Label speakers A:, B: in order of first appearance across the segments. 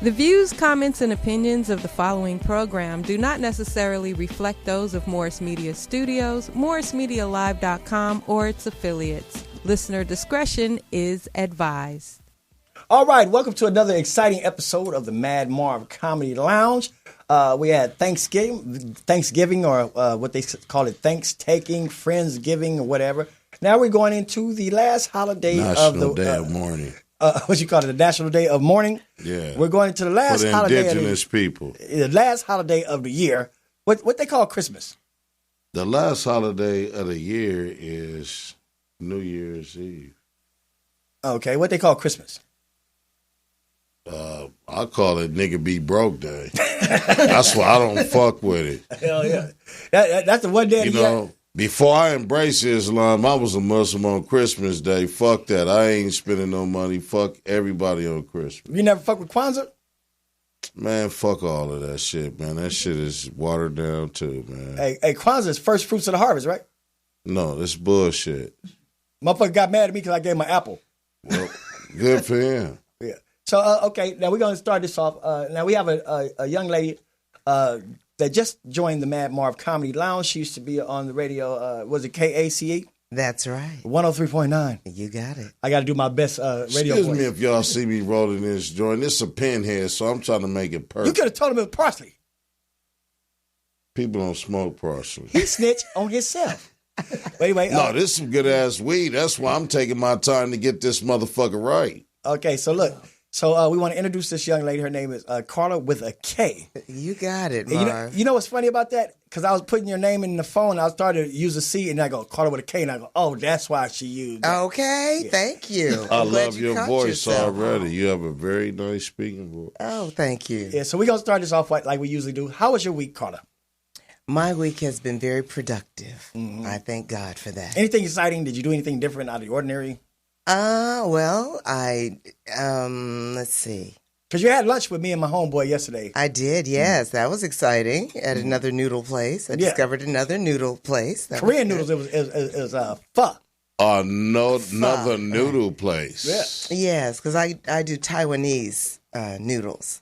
A: The views, comments, and opinions of the following program do not necessarily reflect those of Morris Media Studios, MorrisMediaLive.com, or its affiliates. Listener discretion is advised.
B: All right, welcome to another exciting episode of the Madd Marv Comedy Lounge. We had Thanksgiving, or what they call it, Thanks-taking, Friendsgiving, or whatever. Now we're going into the last holiday of the
C: National Day of Mourning.
B: What you call it, the National Day of Mourning?
C: Yeah.
B: We're going into the last holiday
C: indigenous people.
B: The last holiday of the year. What they call Christmas?
C: The last holiday of the year is New Year's Eve.
B: Okay, what they call Christmas?
C: I call it nigga be broke day. That's why I don't fuck with it.
B: Hell yeah. That's the one day of the year.
C: Before I embraced Islam, I was a Muslim on Christmas Day. Fuck that. I ain't spending no money. Fuck everybody on Christmas.
B: You never fuck with Kwanzaa?
C: Man, fuck all of that shit, man. That shit is watered down too, man.
B: Hey, Kwanzaa is first fruits of the harvest, right?
C: No, that's bullshit.
B: Motherfucker got mad at me because I gave him an apple.
C: Well, good for him.
B: Yeah. So, okay, now we're going to start this off. Now, we have a young lady that just joined the Madd Marv Comedy Lounge. She used to be on the radio, was it KACE?
D: That's right.
B: 103.9.
D: You got it.
B: I got to do my best radio
C: Excuse
B: voice.
C: me if y'all see me rolling this joint. This is a pinhead, so I'm trying to make it perfect.
B: You could have told him it was parsley.
C: People don't smoke parsley.
B: He snitched on himself. Wait.
C: No, this is some good-ass weed. That's why I'm taking my time to get this motherfucker right.
B: Okay, so look. So we want to introduce this young lady. Her name is Carla with a K.
D: You got it, Marv.
B: You know what's funny about that? Because I was putting your name in the phone. I started to use a C, and I go, Carla with a K. And I go, oh, that's why she used that.
D: Okay,
B: Yeah.
D: Thank you.
C: I
D: I'm glad
C: love
D: you
C: your
D: caught
C: voice
D: yourself.
C: already. You have a very nice speaking voice.
D: Oh, thank you.
B: Yeah, so we're going to start this off like we usually do. How was your week, Carla?
D: My week has been very productive.
B: Mm-hmm.
D: I thank God for that.
B: Anything exciting? Did you do anything different out of the ordinary?
D: Well, let's see.
B: Because you had lunch with me and my homeboy yesterday.
D: I did, yes. That was exciting. At another noodle place. I discovered another noodle place. That
B: Korean noodles, it was pho.
C: Another noodle place.
B: Yeah.
D: Yes, because I do Taiwanese noodles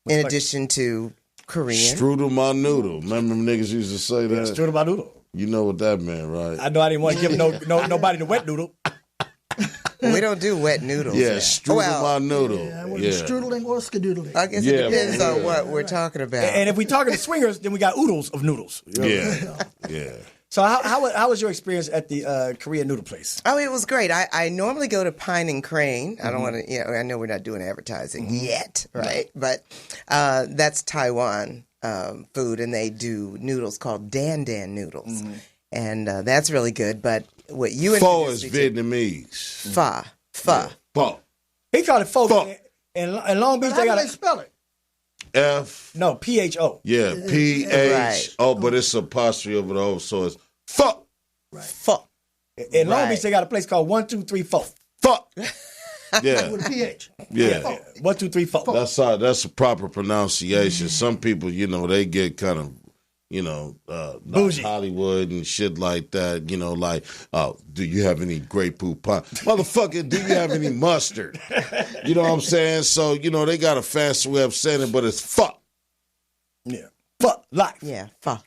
D: in addition to Korean.
C: Strudel my noodle. Remember them niggas used to say that?
B: Strudel my noodle.
C: You know what that meant, right?
B: I know I didn't want to give nobody the wet noodle.
D: We don't do wet noodles.
C: Yeah, strudel my noodle.
E: Yeah, strudeling or skadoodling.
D: I guess it depends on what we're talking about.
B: And if we talking to swingers, then we got oodles of noodles. You know?
C: Yeah.
B: So how was your experience at the Korean noodle place?
D: Oh, it was great. I normally go to Pine and Crane. I don't want to, I know we're not doing advertising yet, right? But that's Taiwan food, and they do noodles called Dan Dan noodles. And that's really good. But what you
C: Pho is
D: introduced me
C: Vietnamese.
D: to- Pho.
C: Pho.
B: He called it pho.
C: Pho.
B: In Long Beach,
E: How
B: they
E: do
B: got
E: they spell it?
C: F.
B: PHO.
C: Yeah, PHO, but it's apostrophe over the O, so it's pho.
D: Pho.
B: In Long
D: Right.
B: Beach, they got a place called 1, 2, 3, 4.
C: Pho. Yeah.
E: With a PH.
C: Yeah.
B: 1, 2, 3, 4.
C: That's a proper pronunciation. Some people, they get kind of, not
B: Bougie.
C: Hollywood and shit like that. Do you have any Grey Poupon? Motherfucker, do you have any mustard? You know what I'm saying? So, they got a fancy way of saying it, but it's fuck.
B: Yeah. Fuck life.
D: Yeah, pho.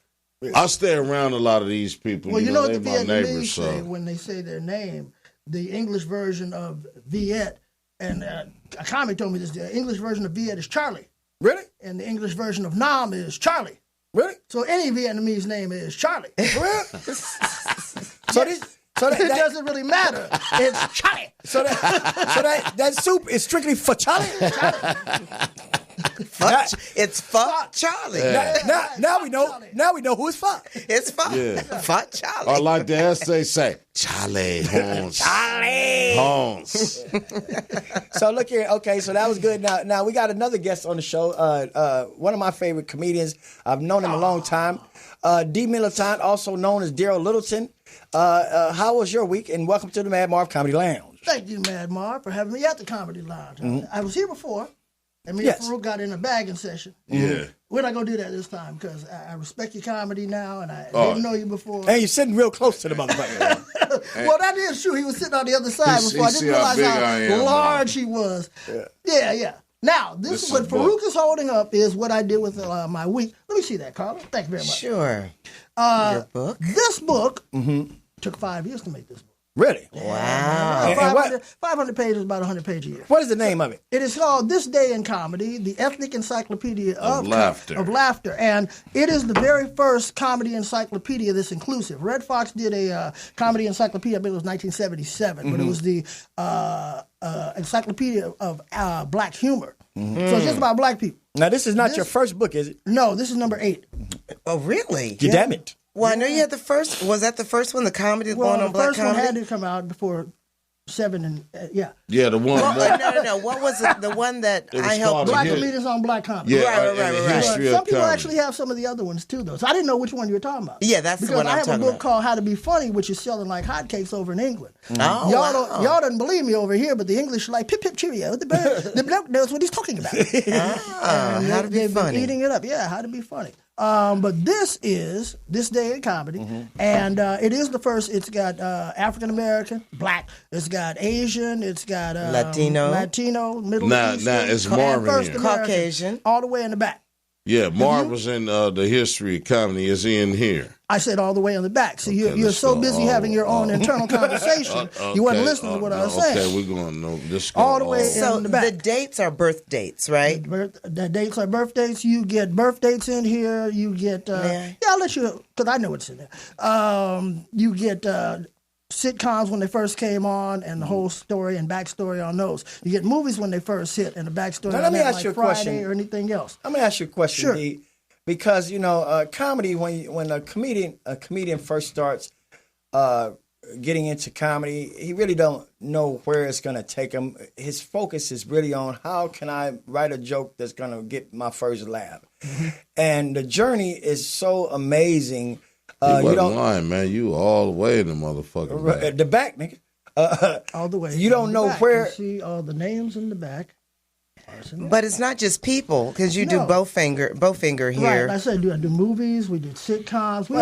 C: I stay around a lot of these people.
E: Well, you know
C: they're
E: what the
C: my
E: Vietnamese
C: neighbors.
E: say
C: So
E: when they say their name, the English version of Viet, and Akami told me this, the English version of Viet is Charlie,
B: Really?
E: and the English version of Nam is Charlie.
B: Really?
E: So any Vietnamese name is Charlie.
B: So
E: it
B: that
E: doesn't really matter. It's Charlie.
B: so that soup is strictly for Charlie.
D: It's Pho Charlie.
B: Now we know. Now we know who it's for.
D: It's Pho.
C: Yeah.
D: Pho Charlie.
C: or like the essay say, Charlie Holmes.
B: Charlie.
C: Holmes.
B: So look here. Okay, so that was good. Now we got another guest on the show. One of my favorite comedians. I've known him a long time. D. Militant, also known as Daryl Littleton. How was your week? And welcome to the Madd Marv Comedy Lounge.
E: Thank you, Madd Marv, for having me at the Comedy Lounge. I was here before, and me and Faarooq got in a bagging session.
C: Yeah.
E: We're not going to do that this time because I respect your comedy now, and I didn't know you before.
B: And you're sitting real close to the motherfucker.
E: Well, that is true. He was sitting on the other side
C: He
E: before. I didn't
C: see how
E: realize
C: big I am,
E: how large he was. Yeah. Now, this is what Faarooq is holding up is what I did with my week. Let me see that, Carla. Thank you very much.
D: Sure. Your book?
E: This book took 5 years to make this book.
B: Really?
D: Wow.
E: 500 pages, about 100 pages a year.
B: What is the name of it?
E: It is called This Day in Comedy, the Ethnic Encyclopedia of
C: Laughter.
E: And it is the very first comedy encyclopedia that's inclusive. Red Fox did a comedy encyclopedia, I believe it was 1977, but it was the encyclopedia of black humor. So it's just about black people.
B: Now, this is not your first book, is it?
E: No, this is number 8.
D: Oh, really?
B: You damn it.
D: Well, I know you had the first. Was that the first one? The comedy going on black comedy.
E: The first one had to come out before 7 and
C: Yeah, the one.
D: No. What was it? The one that I helped.
E: Black comedians on black comedy.
C: Yeah,
D: right.
E: Some people actually have some of the other ones too, though. So I didn't know which one you were talking about.
D: Yeah, that's the one I'm talking about.
E: Because I have a book called How to Be Funny, which is selling like hotcakes over in England.
D: Oh,
E: y'all don't believe me over here, but the English are like pip pip cheerio. The bloke knows what he's talking about.
D: How to Be Funny.
E: Been eating it up. Yeah, How to Be Funny. But this is This Day in Comedy, and it is the first. It's got African American, black. It's got Asian. It's got Latino, Middle Eastern.
C: Now it's Marvin here.
D: Caucasian,
E: all the way in the back.
C: Yeah, Marv was in the history of comedy. Is he in here?
E: I said all the way on the back. So you're so busy having your own internal conversation, you wasn't listening to what I was saying.
C: Okay, we're going to know this.
E: All the way
D: in the back. So the dates are birth dates, right?
E: The dates are birth dates. You get birth dates in here. You get, I'll let you, because I know what's in there. You get sitcoms when they first came on and the whole story and backstory on those. You get movies when they first hit and the backstory
B: now,
E: on
B: let me
E: that,
B: ask
E: like
B: you a
E: Friday
B: question.
E: Or anything else.
B: Let me ask you a question,
E: Sure.
B: D. Because, comedy, when a comedian first starts getting into comedy, he really don't know where it's going to take him. His focus is really on how can I write a joke that's going to get my first laugh. And the journey is so amazing.
C: You wasn't lying, man. You all the way in the motherfucker.
B: At the back, nigga.
E: All the way.
B: You don't know where.
E: You see all the names in the back.
D: But it's not just people, because you do Bowfinger here.
E: Right, I said I do movies, we did sitcoms. We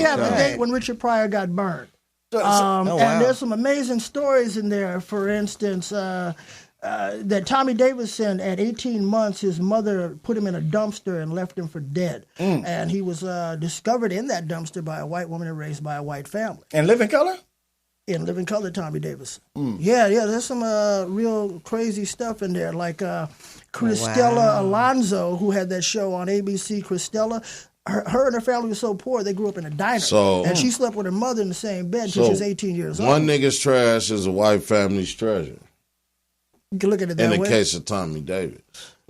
E: have a date when Richard Pryor got burned. And there's some amazing stories in there. For instance, that Tommy Davidson, at 18 months, his mother put him in a dumpster and left him for dead. And he was discovered in that dumpster by a white woman and raised by a white family.
B: And Living Color?
E: In Living Color, Tommy Davidson. Yeah, there's some real crazy stuff in there, like Cristela Alonzo, who had that show on ABC, Cristela. Her and her family was so poor, they grew up in a diner. And she slept with her mother in the same bed until she was 18 years old.
C: One nigga's trash is a white family's treasure.
E: You can look at it that way.
C: In the case of Tommy Davis.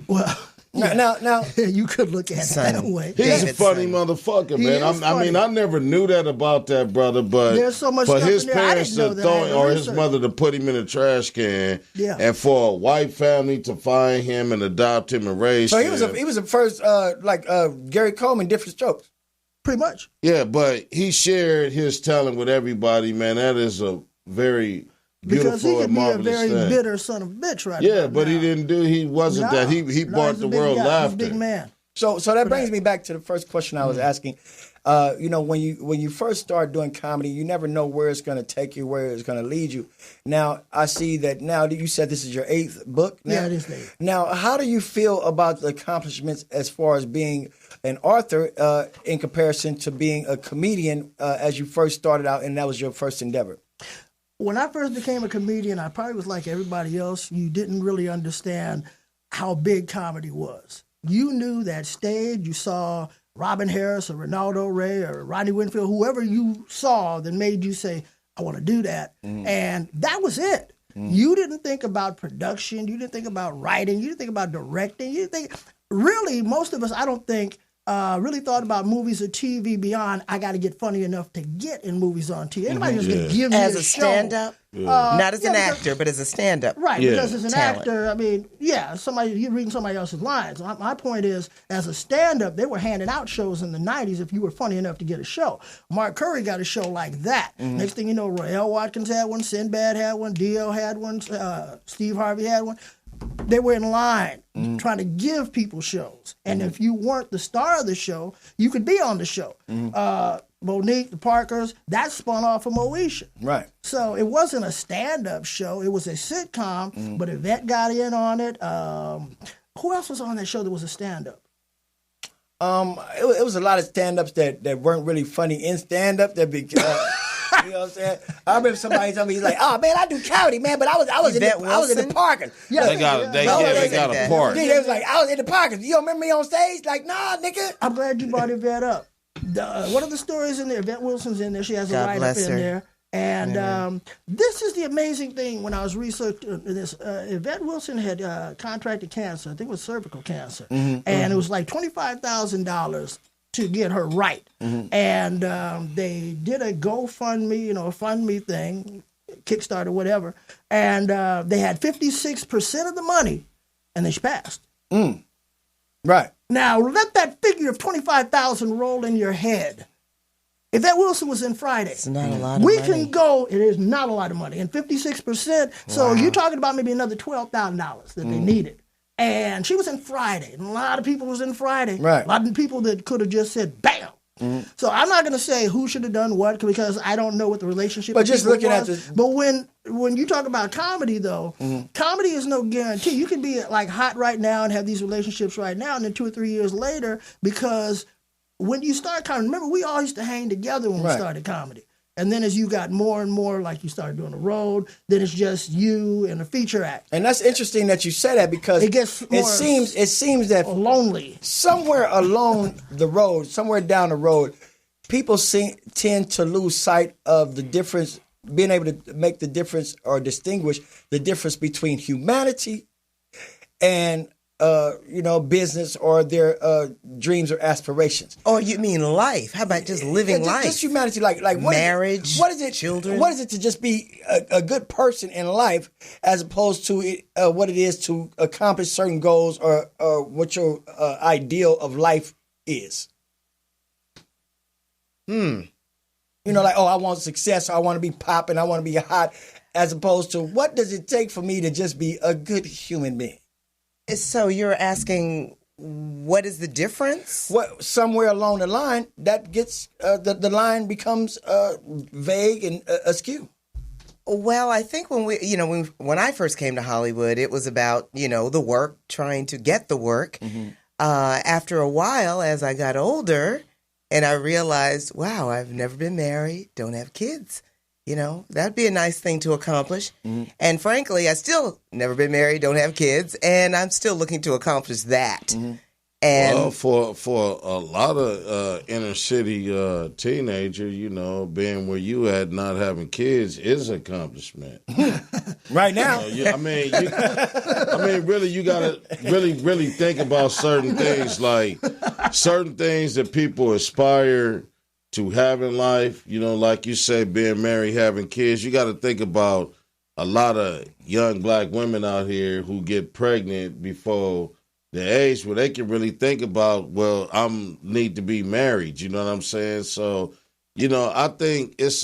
E: Well, now you could look at it that way.
C: He's a funny motherfucker, man. I mean, I never knew that about that brother, but
E: there's so much
C: for
E: stuff
C: his
E: in there,
C: parents to throw, or his mother to put him in a trash can, and for a white family to find him and adopt him and raise him.
B: So he was the first, Gary Coleman, Different Strokes.
E: Pretty much.
C: Yeah, but he shared his talent with everybody, man. That is a very
E: because he could be a very
C: thing.
E: Bitter son of a bitch, right?
C: Yeah, but now. He wasn't that. He brought the world laughter.
E: He's a big man.
B: So that brings me back to the first question I was asking. When you first start doing comedy, you never know where it's going to take you, where it's going to lead you. Now, I see that now you said this is your 8th book. Now.
E: Yeah, it is the 8th.
B: Now, how do you feel about the accomplishments as far as being an author in comparison to being a comedian as you first started out and that was your first endeavor?
E: When I first became a comedian, I probably was like everybody else. You didn't really understand how big comedy was. You knew that stage. You saw Robin Harris or Ronaldo Ray or Rodney Winfield, whoever you saw that made you say, I want to do that. And that was it. You didn't think about production. You didn't think about writing. You didn't think about directing. You didn't think, really, most of us, I don't think, really thought about movies or TV beyond, I got to get funny enough to get in movies on TV. Anybody just going to give me
D: as
E: a
D: stand-up? Not as an actor, but as a stand-up.
E: Right, because as an actor, I mean, you're reading somebody else's lines. My point is, as a stand-up, they were handing out shows in the 90s if you were funny enough to get a show. Mark Curry got a show like that. Next thing you know, Royale Watkins had one, Sinbad had one, Dio had one, Steve Harvey had one. They were in line trying to give people shows. And if you weren't the star of the show, you could be on the show. Monique, the Parkers, that spun off of Moesha.
B: Right.
E: So it wasn't a stand-up show. It was a sitcom, but Yvette got in on it. Who else was on that show that was a stand-up?
B: It was a lot of stand-ups that weren't really funny in stand-up. That you know what I'm saying? I remember somebody told me, he's like, "Oh man, I do comedy, man, but I was in the Parkers."
E: Yeah,
C: They got a part.
B: They was like, "I was in the Parkers. You don't remember me on stage?" Like, nah, nigga.
E: I'm glad you brought Yvette up. One of the stories in there, Yvette Wilson's in there. She has a write-up in there. And this is the amazing thing when I was researching this. Yvette Wilson had contracted cancer. I think it was cervical cancer. And it was like $25,000 to get her right. And they did a GoFundMe, a FundMe thing, Kickstarter, whatever. And they had 56% of the money, and then she passed.
B: Right.
E: Now, let that figure of $25,000 roll in your head. If that Wilson was in Friday,
D: it's not a lot of
E: we
D: money.
E: can go. It is not a lot of money, and 56%. So you're talking about maybe another $12,000 that they needed. And she was in Friday, and a lot of people was in Friday.
B: Right.
E: A lot of people that could have just said bam. So I'm not going to say who should have done what because I don't know what the relationship.
B: But just looking at
E: this. But when you talk about comedy, though, comedy is no guarantee. You can be like hot right now and have these relationships right now, and then 2 or 3 years later, because when you start comedy, remember we all used to hang together when we started comedy. And then as you got more and more, like you started doing the road, then it's just you and a feature act.
B: And that's interesting that you say that because
E: it
B: seems that
E: lonely.
B: Somewhere along the road, somewhere down the road, people tend to lose sight of the difference, being able to make the difference or distinguish the difference between humanity and business or their dreams or aspirations.
D: Oh, you mean life? How about just living life?
B: Just humanity, like
D: marriage,
B: what is it?
D: Children.
B: What is it to just be a good person in life, as opposed to what it is to accomplish certain goals or what your ideal of life is? Like, I want success, I want to be popping, I want to be hot, as opposed to what does it take for me to just be a good human being?
D: So you're asking, what is the difference?
B: Somewhere along the line, that gets the line becomes vague and askew.
D: Well, I think when I first came to Hollywood, it was about the work, trying to get the work. After a while, as I got older, and I realized, wow, I've never been married, don't have kids. That'd be a nice thing to accomplish. And frankly, I still never been married, don't have kids, and I'm still looking to accomplish that. And
C: for a lot of inner city teenager, being where you at, not having kids is an accomplishment.
B: Right now,
C: really, you gotta really think about certain things, like certain things that people aspire to have in life, like you say, being married, having kids. You got to think about a lot of young black women out here who get pregnant before the age where they can really think about, well, I need to be married. You know what I'm saying? So, I think it's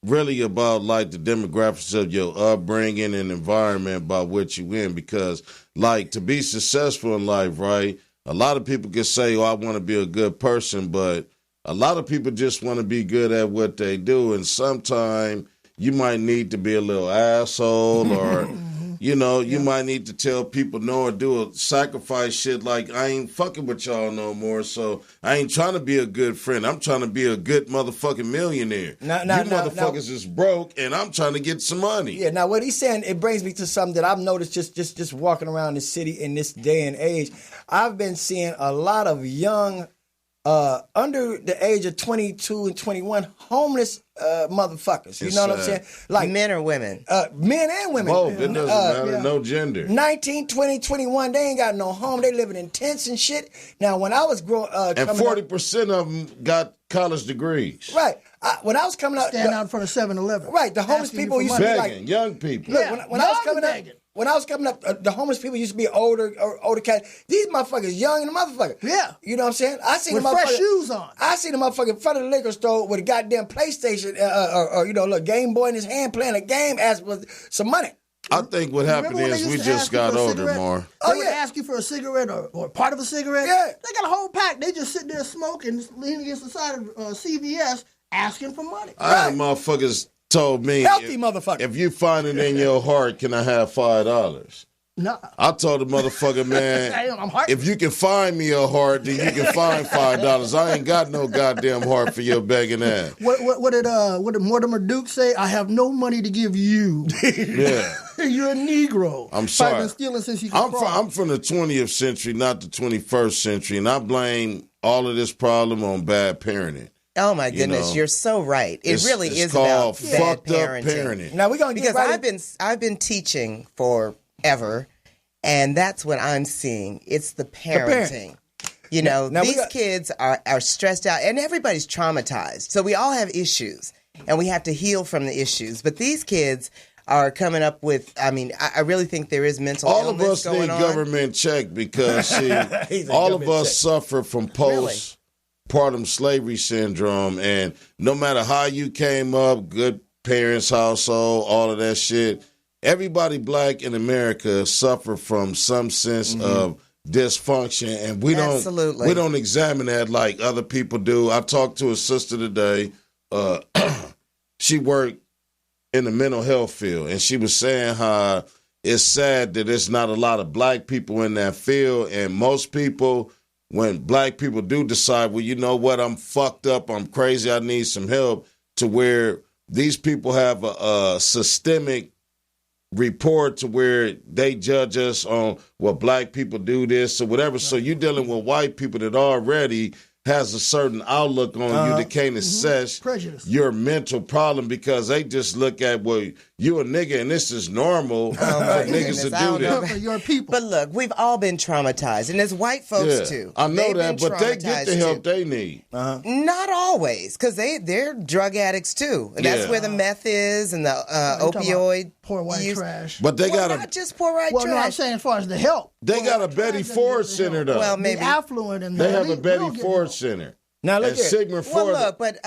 C: really about like the demographics of your upbringing and environment by which you in, because like to be successful in life, right? A lot of people can say, I want to be a good person, but a lot of people just want to be good at what they do, and sometimes you might need to be a little asshole, or you might need to tell people no or do a sacrifice shit like, I ain't fucking with y'all no more, so I ain't trying to be a good friend. I'm trying to be a good motherfucking millionaire. Motherfuckers is broke, and I'm trying to get some money.
B: Yeah, now what he's saying, it brings me to something that I've noticed just walking around the city in this day and age. I've been seeing a lot of young under the age of 22 and 21, homeless motherfuckers. You know what I'm saying?
D: Like men or women?
B: Men and women.
C: Both. It doesn't matter. No gender. 19, 20, 21, they ain't got no home. They living in tents and shit. Now, when I was growing up... and 40% of them got college degrees.
B: Right. When I was coming up...
E: Stand out in front of 7-Eleven.
B: Right. The homeless people used to be like...
C: young people.
B: Look, when I was coming up, the homeless people used to be older cats. These motherfuckers young and the motherfucker.
E: Yeah.
B: You know what I'm saying? I seen
E: with
B: the
E: fresh shoes on.
B: I seen the motherfucker in front of the liquor store with a goddamn PlayStation or Game Boy in his hand playing a game, asking for some money.
C: I think what happened is we just got older more.
E: They would ask you for a cigarette or part of a cigarette.
B: Yeah.
E: They got a whole pack. They just sit there smoking, leaning against the side of CVS, asking for money.
C: I motherfuckers told me,
B: Healthy motherfucker.
C: if you find it in your heart, can I have $5?
E: No.
C: I told the motherfucker, man,
E: I'm heart-
C: if you can find me a heart, then you can find $5. I ain't got no goddamn heart for your begging ass.
E: What did Mortimer Duke say? I have no money to give you.
C: Yeah.
E: You're a Negro.
C: I'm sorry.
E: I've been stealing since you could crawl.
C: I'm from the 20th century, not the 21st century, and I blame all of this problem on bad parenting.
D: Oh my goodness, you're so right. It really is about
C: called
D: bad
C: fucked
D: parenting.
C: up parenting.
B: Now we're gonna get
D: Because I've been teaching forever, and that's what I'm seeing. It's the parenting. You know,
B: now
D: these kids are stressed out, and everybody's traumatized. So we all have issues, and we have to heal from the issues. But these kids are coming up with, I mean, I really think there is mental
C: All of
D: illness
C: us need
D: going on.
C: government check because see, all of us suffer from postpartum slavery syndrome, and no matter how you came up, good parents, household, all of that shit, everybody black in America suffer from some sense of dysfunction, and we don't examine that like other people do. I talked to a sister today. She worked in the mental health field, and she was saying how it's sad that there's not a lot of black people in that field, and most people, when black people do decide, well, you know what, I'm fucked up, I'm crazy, I need some help, to where these people have a systemic report to where they judge us on, well, black people do this or whatever. So you're dealing with white people that already has a certain outlook on you that can't assess your mental problem because they just look at, well, you a nigga and this is normal for niggas to do this.
E: For your people.
D: But look, we've all been traumatized, and there's white folks too.
C: I know
D: They've
C: that,
D: been
C: but they get the help they need.
D: Not always, because they're drug addicts too. And that's where the meth is and the opioid
E: poor white
D: use.
E: trash.
C: But they got
D: not just poor white
E: Well,
D: trash.
E: no, I'm saying as far as the help.
C: They got a Betty Ford Center though.
D: Well,
E: The
D: maybe.
E: affluent and
C: They
E: the
C: have a
E: elite
C: Betty
E: will get
C: Ford
E: help.
C: Center.
B: Now look
C: And
B: here.
C: Sigmund
D: Well,
C: Freud.
D: look, but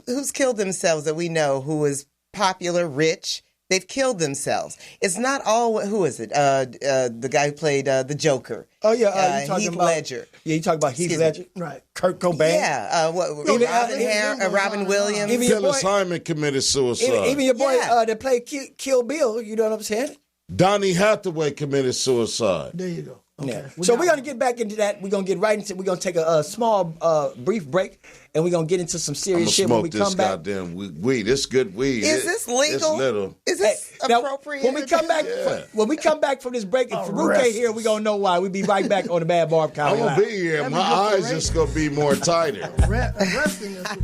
D: who's killed themselves that we know who is popular, rich? They've killed themselves. It's not all. Who is it? The guy who played the Joker.
B: Oh yeah, you talking
D: Heath
B: about
D: Ledger.
B: Yeah, you talking about Heath
D: Excuse me.
B: Ledger,
E: Right.
B: Kurt Cobain.
D: Yeah, Robin Williams.
B: Even your
C: Phyllis
B: boy-
C: Hyman committed suicide.
B: Even your boy
D: Yeah.
B: that played Kill Bill, you know what I'm saying?
C: Donnie Hathaway committed suicide.
E: There you go. Okay.
B: Yeah. So we're gonna get back into that. We're gonna get right into. We're gonna take a small, brief break, and we're gonna get into some
C: I'm
B: serious
C: gonna
B: shit when
C: smoke
B: we
C: this
B: come back.
C: goddamn weed. This good weed.
D: Is this legal?
C: It's little.
D: Is this
B: Now,
D: appropriate?
B: when we come back, when we come back from this break, if Faarooq ain't here, we gonna know why. We'll be right back on the Madd Marv
C: I'm
B: Comedy
C: gonna
B: Live.
C: be here.
E: That'd
C: My
E: be good for
C: eyes
E: radio.
C: just gonna be more tighter.
E: Arresting us.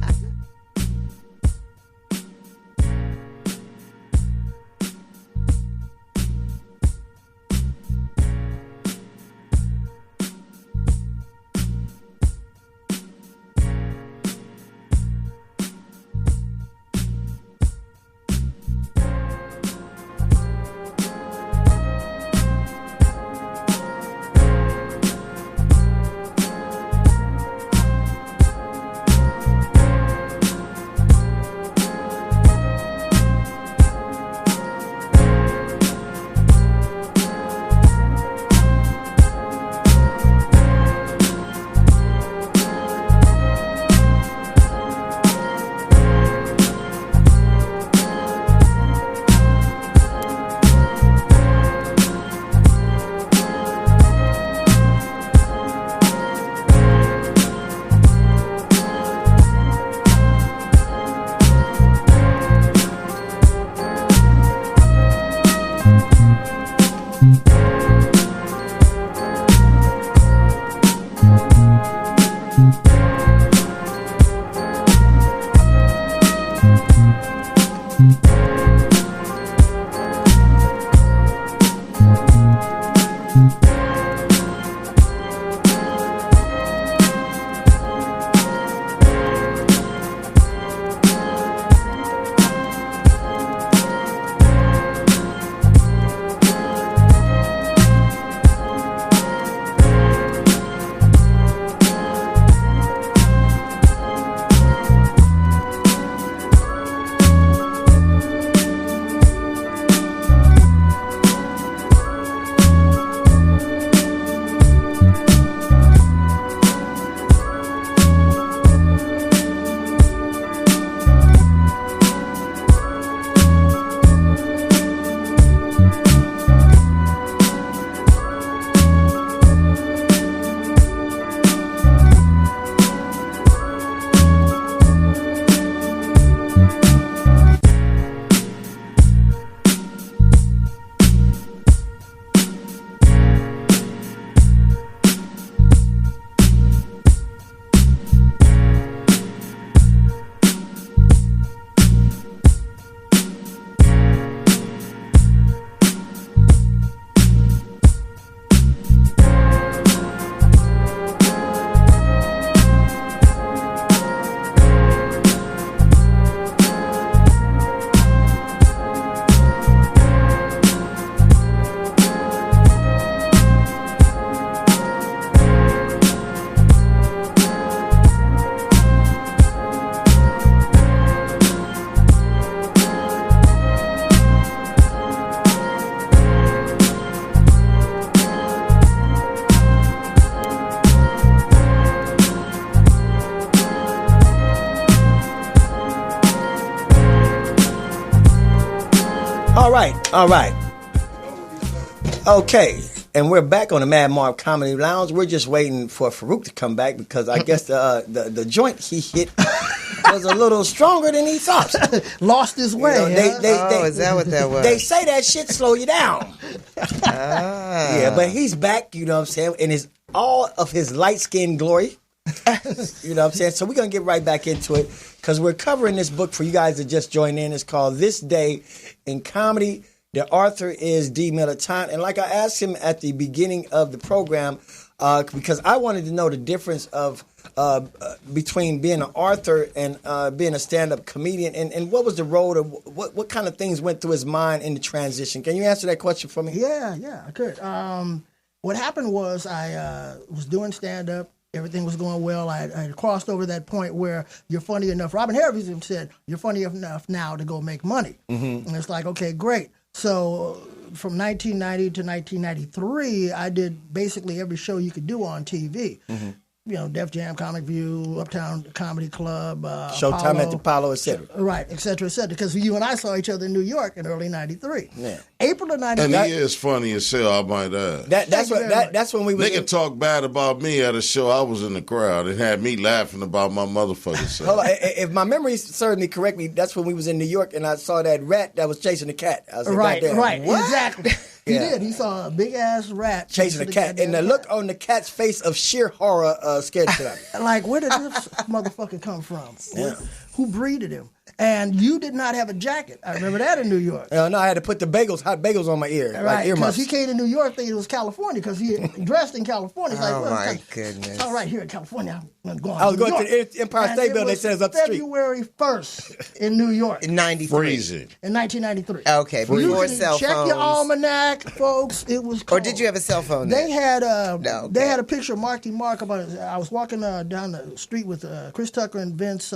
B: All right. Okay, and we're back on the Madd Marv Comedy Lounge. We're just waiting for Faarooq to come back because I guess the joint he hit was a little stronger than he thought.
E: Lost his way.
D: Is that what that was?
B: They say that shit slow you down. Yeah, but he's back, you know what I'm saying, in all of his light-skinned glory. You know what I'm saying? So we're going to get right back into it because we're covering this book for you guys that just joined in. It's called This Day in Comedy. The author is D. Militant. And like I asked him at the beginning of the program, because I wanted to know the difference of between being an author and being a stand-up comedian, and what was the road, or what kind of things went through his mind in the transition. Can you answer that question for me?
E: Yeah, I could. What happened was I was doing stand-up. Everything was going well. I had crossed over that point where you're funny enough. Robin Harris even said, you're funny enough now to go make money. Mm-hmm. And it's like, okay, great. So from 1990 to 1993, I did basically every show you could do on TV. Mm-hmm. You know, Def Jam, Comic View, Uptown Comedy Club,
B: Showtime at the Apollo, et cetera.
E: Right, et cetera, et cetera. Because you and I saw each other in New York in early '93. Yeah. April of '93.
C: And he is funny as hell, I might add.
B: That's when we was.
C: Nigga talk bad about me at a show. I was in the crowd and had me laughing about my motherfucking self.
B: Hold on, if my memory serves me correctly, that's when we was in New York and I saw that rat that was chasing the cat. I was like,
E: right,
B: what?
E: Exactly. He did. He saw a big ass rat
B: chasing the cat, and the look on the cat's face of sheer horror scared the shit out of me.
E: Like, where did this motherfucker come from? Yeah. Who breeded him? And you did not have a jacket. I remember that in New York.
B: No, I had to put the hot bagels on my ear,
E: right?
B: Like
E: because he came to New York thinking it was California because he dressed in California. It's like,
D: oh my goodness!
E: It's all right here in California.
B: I was going to the Empire State Building. They said it's up the street.
E: February 1st in New York.
D: In '93.
C: Freezing.
E: In 1993.
D: Okay, before cell phones.
E: Check your almanac, folks. It was cold.
D: Or did you have a cell phone
E: then?
D: They
E: had They had a picture of Marky Mark about it. I was walking down the street with Chris Tucker and Vince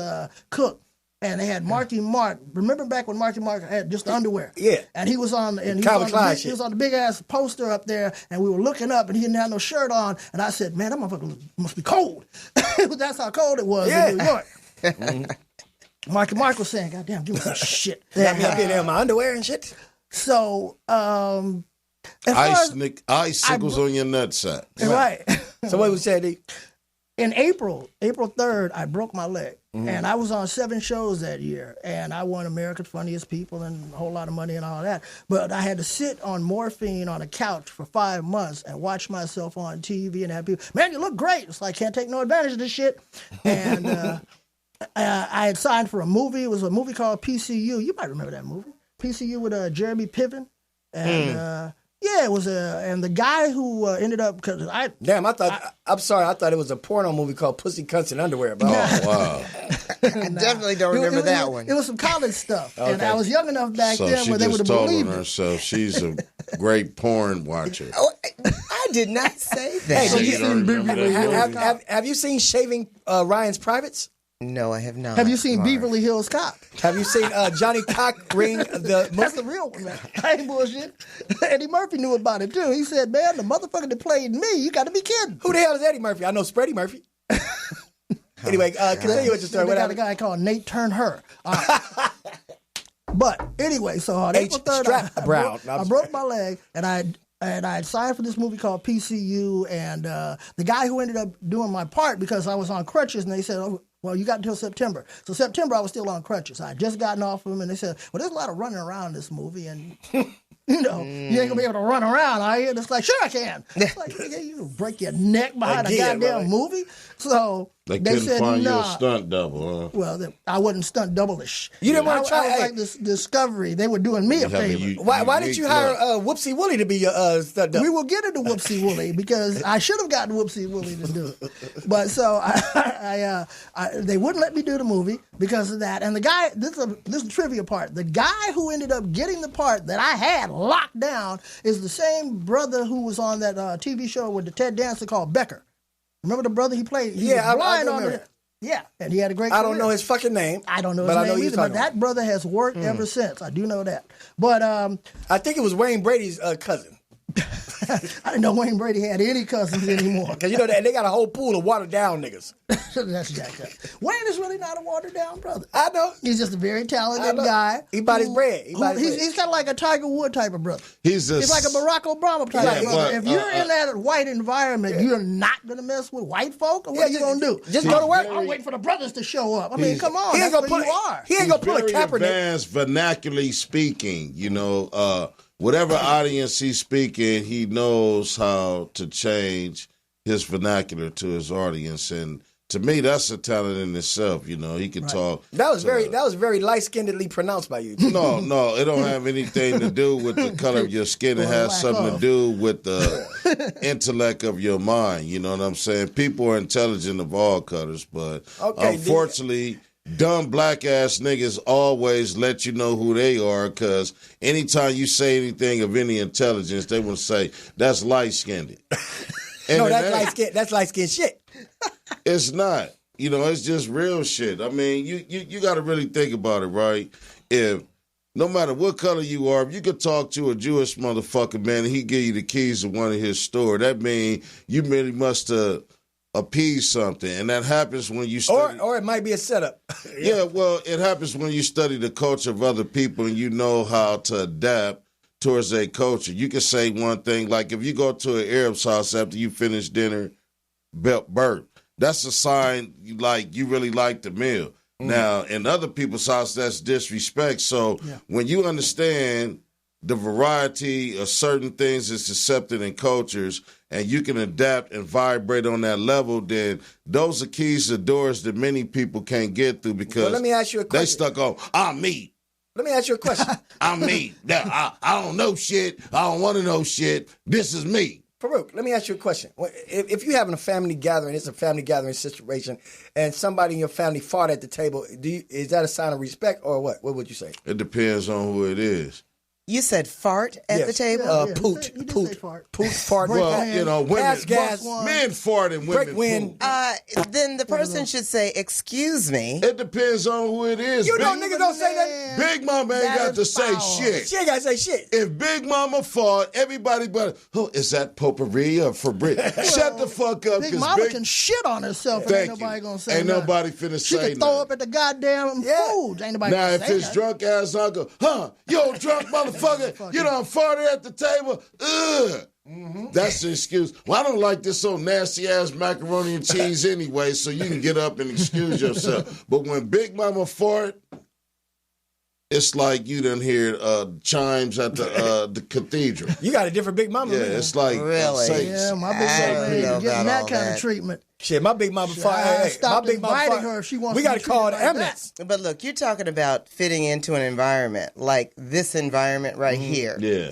E: Cook. And they had Marky Mark. Remember back when Marky Mark had just the underwear?
B: Yeah.
E: And he was on the big ass poster up there, and we were looking up, and he didn't have no shirt on. And I said, "Man, that motherfucker must be cold." That's how cold it was in New York. Marky Mark was saying, "God damn, give me some shit."
B: Got me up here in my underwear and shit.
E: So,
C: icicles on your nutsack.
E: Right.
B: So what was said?
E: In April 3rd, I broke my leg. Mm-hmm. And I was on 7 shows that year. And I won America's Funniest People and a whole lot of money and all that. But I had to sit on morphine on a couch for 5 months and watch myself on TV and have people, man, you look great. It's like, can't take no advantage of this shit. And I had signed for a movie. It was a movie called PCU. You might remember that movie. PCU with Jeremy Piven. And yeah, it was and the guy who ended up I'm sorry, I thought it was a porno movie called Pussy Cunts in Underwear. But
C: wow.
D: I definitely don't remember that one.
E: It was some college stuff, and I was young enough back
C: so
E: then where they would have believed
C: it. Herself she's a great porn watcher.
D: Oh, I did not say that.
B: Hey, have you seen Shaving Ryan's Privates?
D: No, I have not.
E: Have you seen Beverly Hills Cop?
B: Have you seen Johnny Cockring?
E: That's the real one, man. I ain't bullshit. Eddie Murphy knew about it, too. He said, man, the motherfucker that played me, you got to be kidding.
B: Who the hell is Eddie Murphy? I know Spready Murphy. Anyway, continue with your story.
E: They got a guy called Nate Turner. But anyway, so on April 3rd, I broke my leg, and I had signed for this movie called PCU, and the guy who ended up doing my part, because I was on crutches, and they said, oh, well, you got until September. So September, I was still on crutches. I had just gotten off of them, and they said, well, there's a lot of running around in this movie, and, you know, you ain't going to be able to run around, are you? And it's like, sure I can. It's like, you break your neck behind a goddamn movie. So
C: they
E: couldn't
C: said, find you a stunt double, huh?
E: Well, I wasn't stunt double-ish.
B: You didn't want to try?
E: I was like this Discovery. They were doing me a favor.
B: Why did you hire Whoopsie Willie to be your stunt double?
E: We will get into Whoopsie Willie because I should have gotten Whoopsie Willie to do it. But so they wouldn't let me do the movie because of that. And the guy, this is the trivia part. The guy who ended up getting the part that I had locked down is the same brother who was on that TV show with the Ted Dancer called Becker. Remember the brother he played? He was blind on the. Yeah, and he had a great career.
B: I don't know his fucking name.
E: I don't know his name either, but that brother has worked ever since. I do know that. But
B: I think it was Wayne Brady's cousin.
E: I didn't know Wayne Brady had any cousins anymore.
B: Because you know they got a whole pool of watered down niggas.
E: That's jacked up. Wayne is really not a watered down brother.
B: I know.
E: He's just a very talented guy.
B: He bought his bread. He's
E: kind of like a Tiger Wood type of brother.
C: He's
E: like a Barack Obama type of brother.
C: but,
E: if you're in that white environment, you're not going to mess with white folk? Or what are you going to do?
B: Just go to work.
E: I'm waiting for the brothers to show up. I mean, come on.
B: He ain't
E: That's
B: gonna
E: where you are.
B: He ain't going to pull a
C: very
B: Kaepernick.
C: advanced vernacularly speaking, you know, whatever audience he's speaking, he knows how to change his vernacular to his audience. And to me, that's a talent in itself. You know, he can talk.
B: That was very light-skinnedly pronounced by you.
C: No, it don't have anything to do with the color of your skin. It has something to do with the intellect of your mind. You know what I'm saying? People are intelligent of all colors, but unfortunately, dumb black-ass niggas always let you know who they are, because anytime you say anything of any intelligence, they will say, that's light-skinned.
B: No, that's light-skinned shit.
C: It's not. You know, it's just real shit. I mean, you got to really think about it, right? If no matter what color you are, if you could talk to a Jewish motherfucker, man, and he give you the keys to one of his store, that means you really must appease something. And that happens when you study.
B: Or it might be a setup.
C: Yeah, well, it happens when you study the culture of other people and you know how to adapt towards their culture. You can say one thing, like if you go to an Arab's house after you finish dinner, burp. That's a sign you really like the meal. Now, in other people's house, that's disrespect. So when you understand the variety of certain things that's accepted in cultures and you can adapt and vibrate on that level, then those are keys to doors that many people can't get through because
B: let me ask you a question.
C: They stuck on, I'm me.
B: Let me ask you a question.
C: I'm me. I don't know shit. I don't want to know shit. This is me.
B: Faarooq, let me ask you a question. If you're having a family gathering, it's a family gathering situation, and somebody in your family fought at the table, is that a sign of respect or what? What would you say?
C: It depends on who it is.
D: You said fart at the table?
B: Poot, fart.
C: Well, you know, women,
B: gas,
C: men fart and women poop.
D: Then the person should say, excuse me.
C: It depends on who it is.
B: You know niggas don't say that.
C: Big Mama ain't got to say shit.
B: She ain't got to say shit.
C: If Big Mama fought, everybody but, is that potpourri or Febreze? Shut the fuck up.
E: Big Mama can shit on herself and ain't nobody going to say
C: nothing. Ain't nobody finna say nothing.
E: She can throw up at the goddamn food. Ain't nobody
C: now,
E: going to say
C: if his drunk ass uncle, yo, drunk motherfucker, you done farted at the table, That's the excuse. Well, I don't like this so nasty ass macaroni and cheese anyway, so you can get up and excuse yourself. But when Big Mama fart, it's like you done hear chimes at the cathedral.
B: You got a different Big Mama.
C: Yeah, it's like
D: really.
E: Yeah, my Big Mama ain't getting that kind of treatment.
B: Shit, my Big Mama fart.
E: Stop inviting her if she wants.
B: We got to call the ambulance.
D: But look, you're talking about fitting into an environment like this environment right here.
C: Yeah.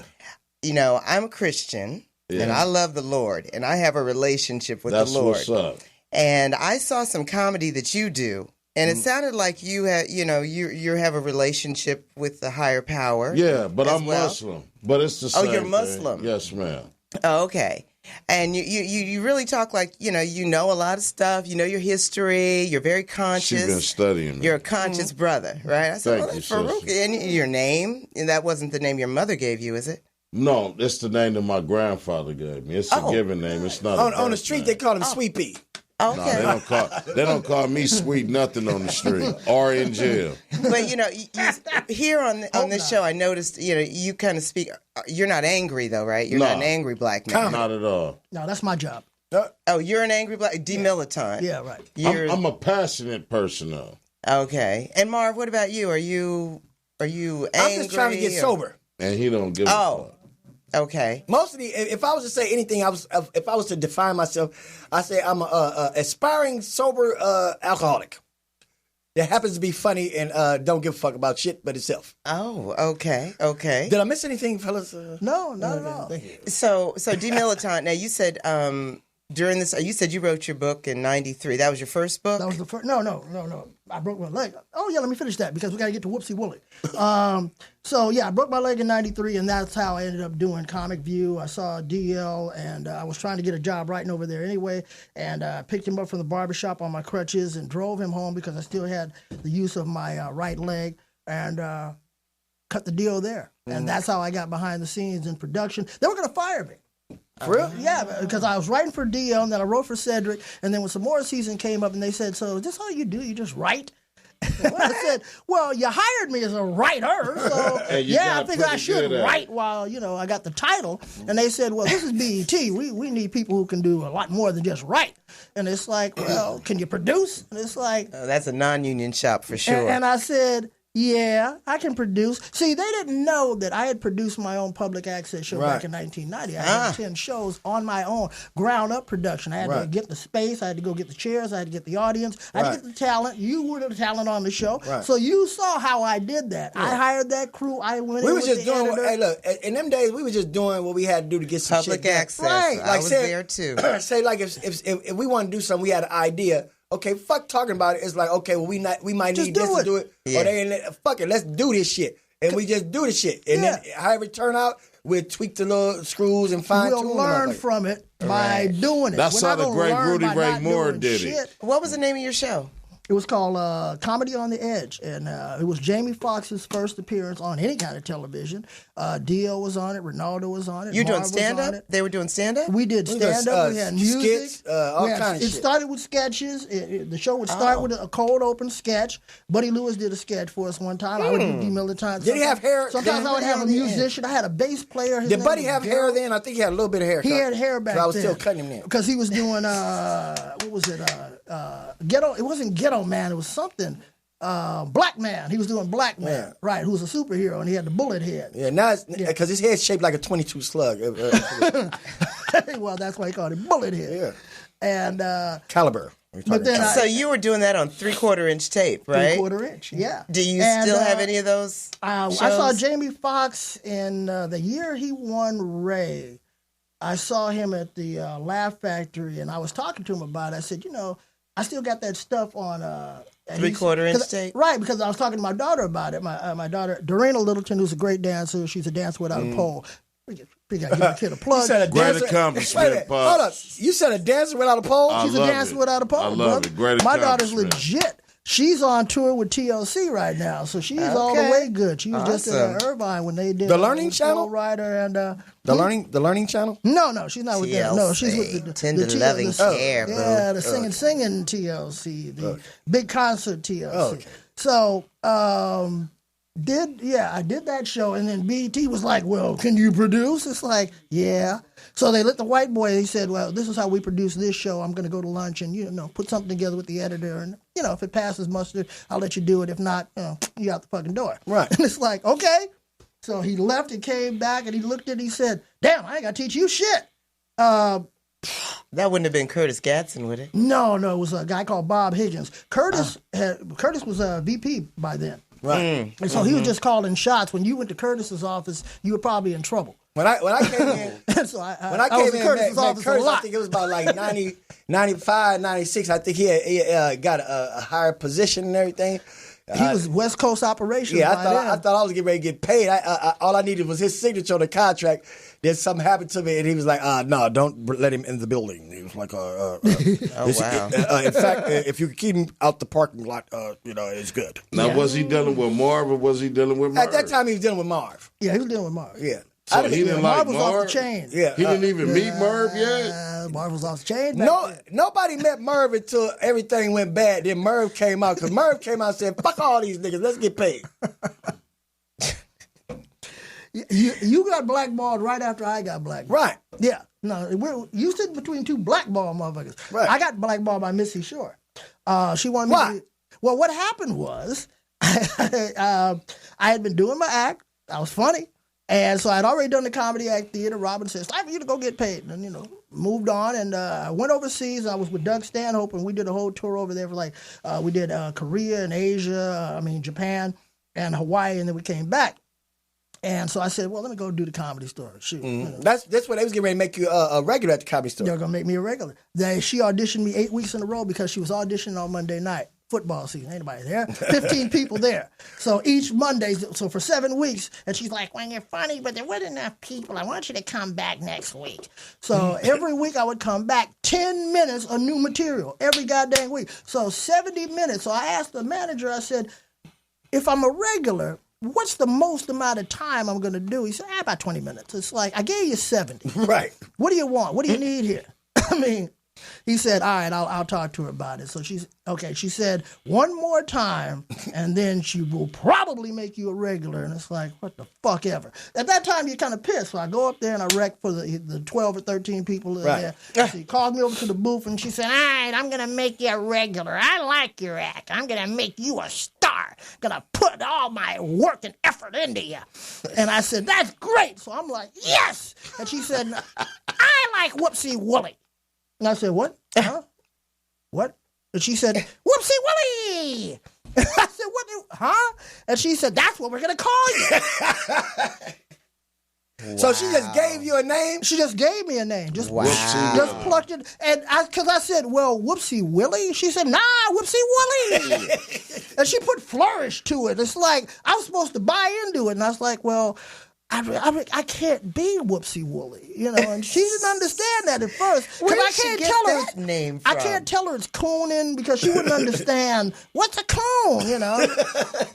D: You know, I'm a Christian. And I love the Lord, and I have a relationship with the Lord.
C: That's what's up.
D: And I saw some comedy that you do, and it sounded like you had, you have a relationship with the higher power.
C: Yeah, but I'm Muslim. But it's the same.
D: Oh, you're Muslim.
C: Thing. Yes, ma'am.
D: Oh, okay. And you really talk like, you know a lot of stuff. You know your history. You're very conscious.
C: She's been studying me.
D: You're a conscious brother, right? I said,
C: Thank you,
D: Faarooq. And your name, and that wasn't the name your mother gave you, is it?
C: No, it's the name that my grandfather gave me. It's a given name. It's not
B: on the street. Name. They call him Sweet Pea.
D: Okay.
C: No, they don't call me sweet nothing on the street or in jail.
D: But you here on this show, I noticed you kind of speak. You're not angry though, right? You're not an angry black man.
C: Not at all.
E: No, that's my job.
D: Oh, you're an angry black demilitant.
E: Yeah, right.
C: I'm a passionate person though.
D: Okay. And Marv, what about you? Are you angry?
B: I'm just trying to get sober.
C: And he don't give a fuck.
D: Okay.
B: Mostly, if I was to say anything, if I was to define myself, I say I'm a aspiring sober alcoholic that happens to be funny and don't give a fuck about shit but itself.
D: Oh, okay.
B: Did I miss anything, fellas?
E: No, not at all.
D: So demilitant. Now you said during this, you said you wrote your book in '93. That was your first book.
E: That was the first. No. I broke my leg. Oh yeah, let me finish that because we got to get to Whoopsie Wooly. So yeah, I broke my leg in '93, and that's how I ended up doing Comic View. I saw DL, and I was trying to get a job writing over there anyway, and I picked him up from the barbershop on my crutches and drove him home because I still had the use of my right leg, and cut the deal there. And that's how I got behind the scenes in production. They were going to fire me.
B: For real?
E: Yeah, because I was writing for DL, and then I wrote for Cedric, and then when some more season came up, and they said, "So is this all you do? You just write?" Well, I said, "Well, you hired me as a writer, so yeah, I think I should write while I got the title." And they said, "Well, this is BET. We need people who can do a lot more than just write." And it's like, "Well, can you produce?" And it's like,
D: that's a non-union shop for sure.
E: And I said, "Yeah, I can produce." See, they didn't know that I had produced my own public access show back in 1990. I had 10 shows on my own, ground-up production. I had to get the space. I had to go get the chairs. I had to get the audience. I had to get the talent. You were the talent on the show. Right. So you saw how I did that. Yeah. I hired that crew. I went in with the editor.
B: Hey, look, in them days, we were just doing what we had to do to get some
D: public
B: shit
D: access.
B: Right.
D: I was there, too.
B: Say, like, if we want to do something, we had an idea. Okay, fuck talking about it. It's like, okay, well, we might need this to do it. Yeah. Or they ain't fuck it, let's do this shit. And we just do the shit. And then however it turn out, we'll tweak the little screws and fine tune.
E: We'll learn from it by doing it.
C: That's how the great Rudy Ray Moore did it.
D: What was the name of your show?
E: It was called Comedy on the Edge, and it was Jamie Foxx's first appearance on any kind of television. Dio was on it, Ronaldo was on it.
D: You doing stand-up? They were doing stand-up?
E: We did stand-up. We had music.
B: Skits, all kind of shit.
E: It started with sketches. The show would start with a cold open sketch. Buddy Lewis did a sketch for us one time. I would do D. Militant.
B: Did he have hair?
E: Sometimes I would have a musician. I had a bass player.
B: Did Buddy have hair then? I think he had a little bit of hair.
E: He had hair back then.
B: I was still cutting him then.
E: Because he was doing, what was it? Ghetto. It wasn't Ghetto Man. It was something. Black Man. He was doing Black Man, right? Who was a superhero, and he had the bullet head.
B: Yeah, now because his head's shaped like a 22 slug.
E: Well, that's why he called it Bullet Head.
B: Yeah,
E: and
B: caliber.
D: But then so you were doing that on 3/4 inch tape, right?
E: 3/4 inch, yeah.
D: Do you still have any of those?
E: I saw Jamie Foxx in the year he won Ray. I saw him at the Laugh Factory, and I was talking to him about it. I said, I still got that stuff on
D: 3/4 inch tape,
E: right? Because I was talking to my daughter about it. My daughter, Dorena Littleton, who's a great dancer. She's a dancer without a pole. We got to give a kid a plug.
C: Great accomplishment,
B: hold up. You said a dancer without a pole?
E: She's a dancer without a pole.
C: I love it. Great
E: My daughter's legit. She's on tour with TLC right now, so she's all the way good. She was just in Irvine when they did
B: the Learning Channel.
E: Rider and
B: the Learning Channel.
E: No, she's not with them. No, she's with the
D: Tender Loving Care.
E: Yeah, the singing TLC, the big concert TLC. So I did that show, and then BET was like, "Well, can you produce?" It's like, yeah. So they let the white boy. He said, "Well, this is how we produce this show. I'm going to go to lunch and put something together with the editor, and if it passes mustard, I'll let you do it. If not, you out the fucking door."
B: Right.
E: And it's like, okay. So he left and came back, and he looked at it. He said, "Damn, I ain't got to teach you shit."
D: That wouldn't have been Curtis Gadsden, would it?
E: No, it was a guy called Bob Higgins. Curtis was a VP by then.
B: Right.
E: And so he was just calling shots. When you went to Curtis's office, you were probably in trouble.
B: When I came in,
E: so I
B: came
E: in
B: Curtis's
E: office
B: Curtis, I think it was about like 90, 95, 96. I think he got a higher position and everything.
E: He was West Coast operations.
B: Yeah, I thought I was getting ready to get paid. All I needed was his signature on the contract. Then something happened to me, and he was like, "No, don't let him in the building." He was like,
D: "Oh wow!"
B: In fact, if you keep him out the parking lot, it's good.
C: Now, was he dealing with Marv or was he dealing with Marv?
B: At that time, he was dealing with Marv.
E: Yeah, he was dealing with Marv.
B: Yeah.
C: So he didn't like
E: Marv was off the chain.
B: Yeah,
C: he didn't even meet Marv yet.
E: Marv was off the chain.
B: Nobody met Marv until everything went bad. Then Marv came out because Marv came out and said, "Fuck all these niggas, let's get paid."
E: You got blackballed right after I got blackballed.
B: Right.
E: Yeah. No, you sit between two blackball motherfuckers.
B: Right.
E: I got blackballed by Missy Shore. She wanted me.
B: Why?
E: Well, what happened was I had been doing my act. I was funny. And so I'd already done the comedy act theater. Robin said, "It's time for you to go get paid." And, moved on. And I went overseas. I was with Doug Stanhope, and we did a whole tour over there for we did Korea and Asia, Japan and Hawaii, and then we came back. And so I said, well, let me go do the Comedy Store. Shoot.
B: Mm-hmm. That's when they was getting ready to make you a regular at the Comedy Store.
E: They're going to make me a regular. She auditioned me 8 weeks in a row because she was auditioning on Monday night. Football season. Ain't nobody there. 15 people there. So each Monday, so for 7 weeks, and she's like, "Well, you're funny, but there wasn't enough people. I want you to come back next week." So every week I would come back, 10 minutes of new material every goddamn week. So 70 minutes. So I asked the manager, I said, if I'm a regular, what's the most amount of time I'm going to do? He said, about 20 minutes. It's like, I gave you 70.
B: Right.
E: What do you want? What do you need here? I mean, he said, all right, I'll talk to her about it. So she said, one more time, and then she will probably make you a regular. And it's like, what the fuck ever. At that time, you're kind of pissed. So I go up there and I rec for the 12 or 13 people in there. She called me over to the booth, and she said, all right, I'm going to make you a regular. I like your act. I'm going to make you a star. I'm going to put all my work and effort into you. And I said, that's great. So I'm like, yes. And she said, I like Whoopsie Wooly. And I said, what? Huh? What? And she said, Whoopsie Willie! I said, what? Huh? And she said, that's what we're going to call you.
B: Wow. So she just gave you a name?
E: She just gave me a name. Just plucked it. And because I said, well, Whoopsie Willie? She said, nah, Whoopsie Willie. And she put flourish to it. It's like, I was supposed to buy into it. And I was like, well, I can't be Whoopsie Wooly, you know, and she didn't understand that at first.
D: Where
E: I
D: did
E: can't
D: she get
E: tell her
D: that name from?
E: I can't tell her it's cooning because she wouldn't understand what's a coon, you know.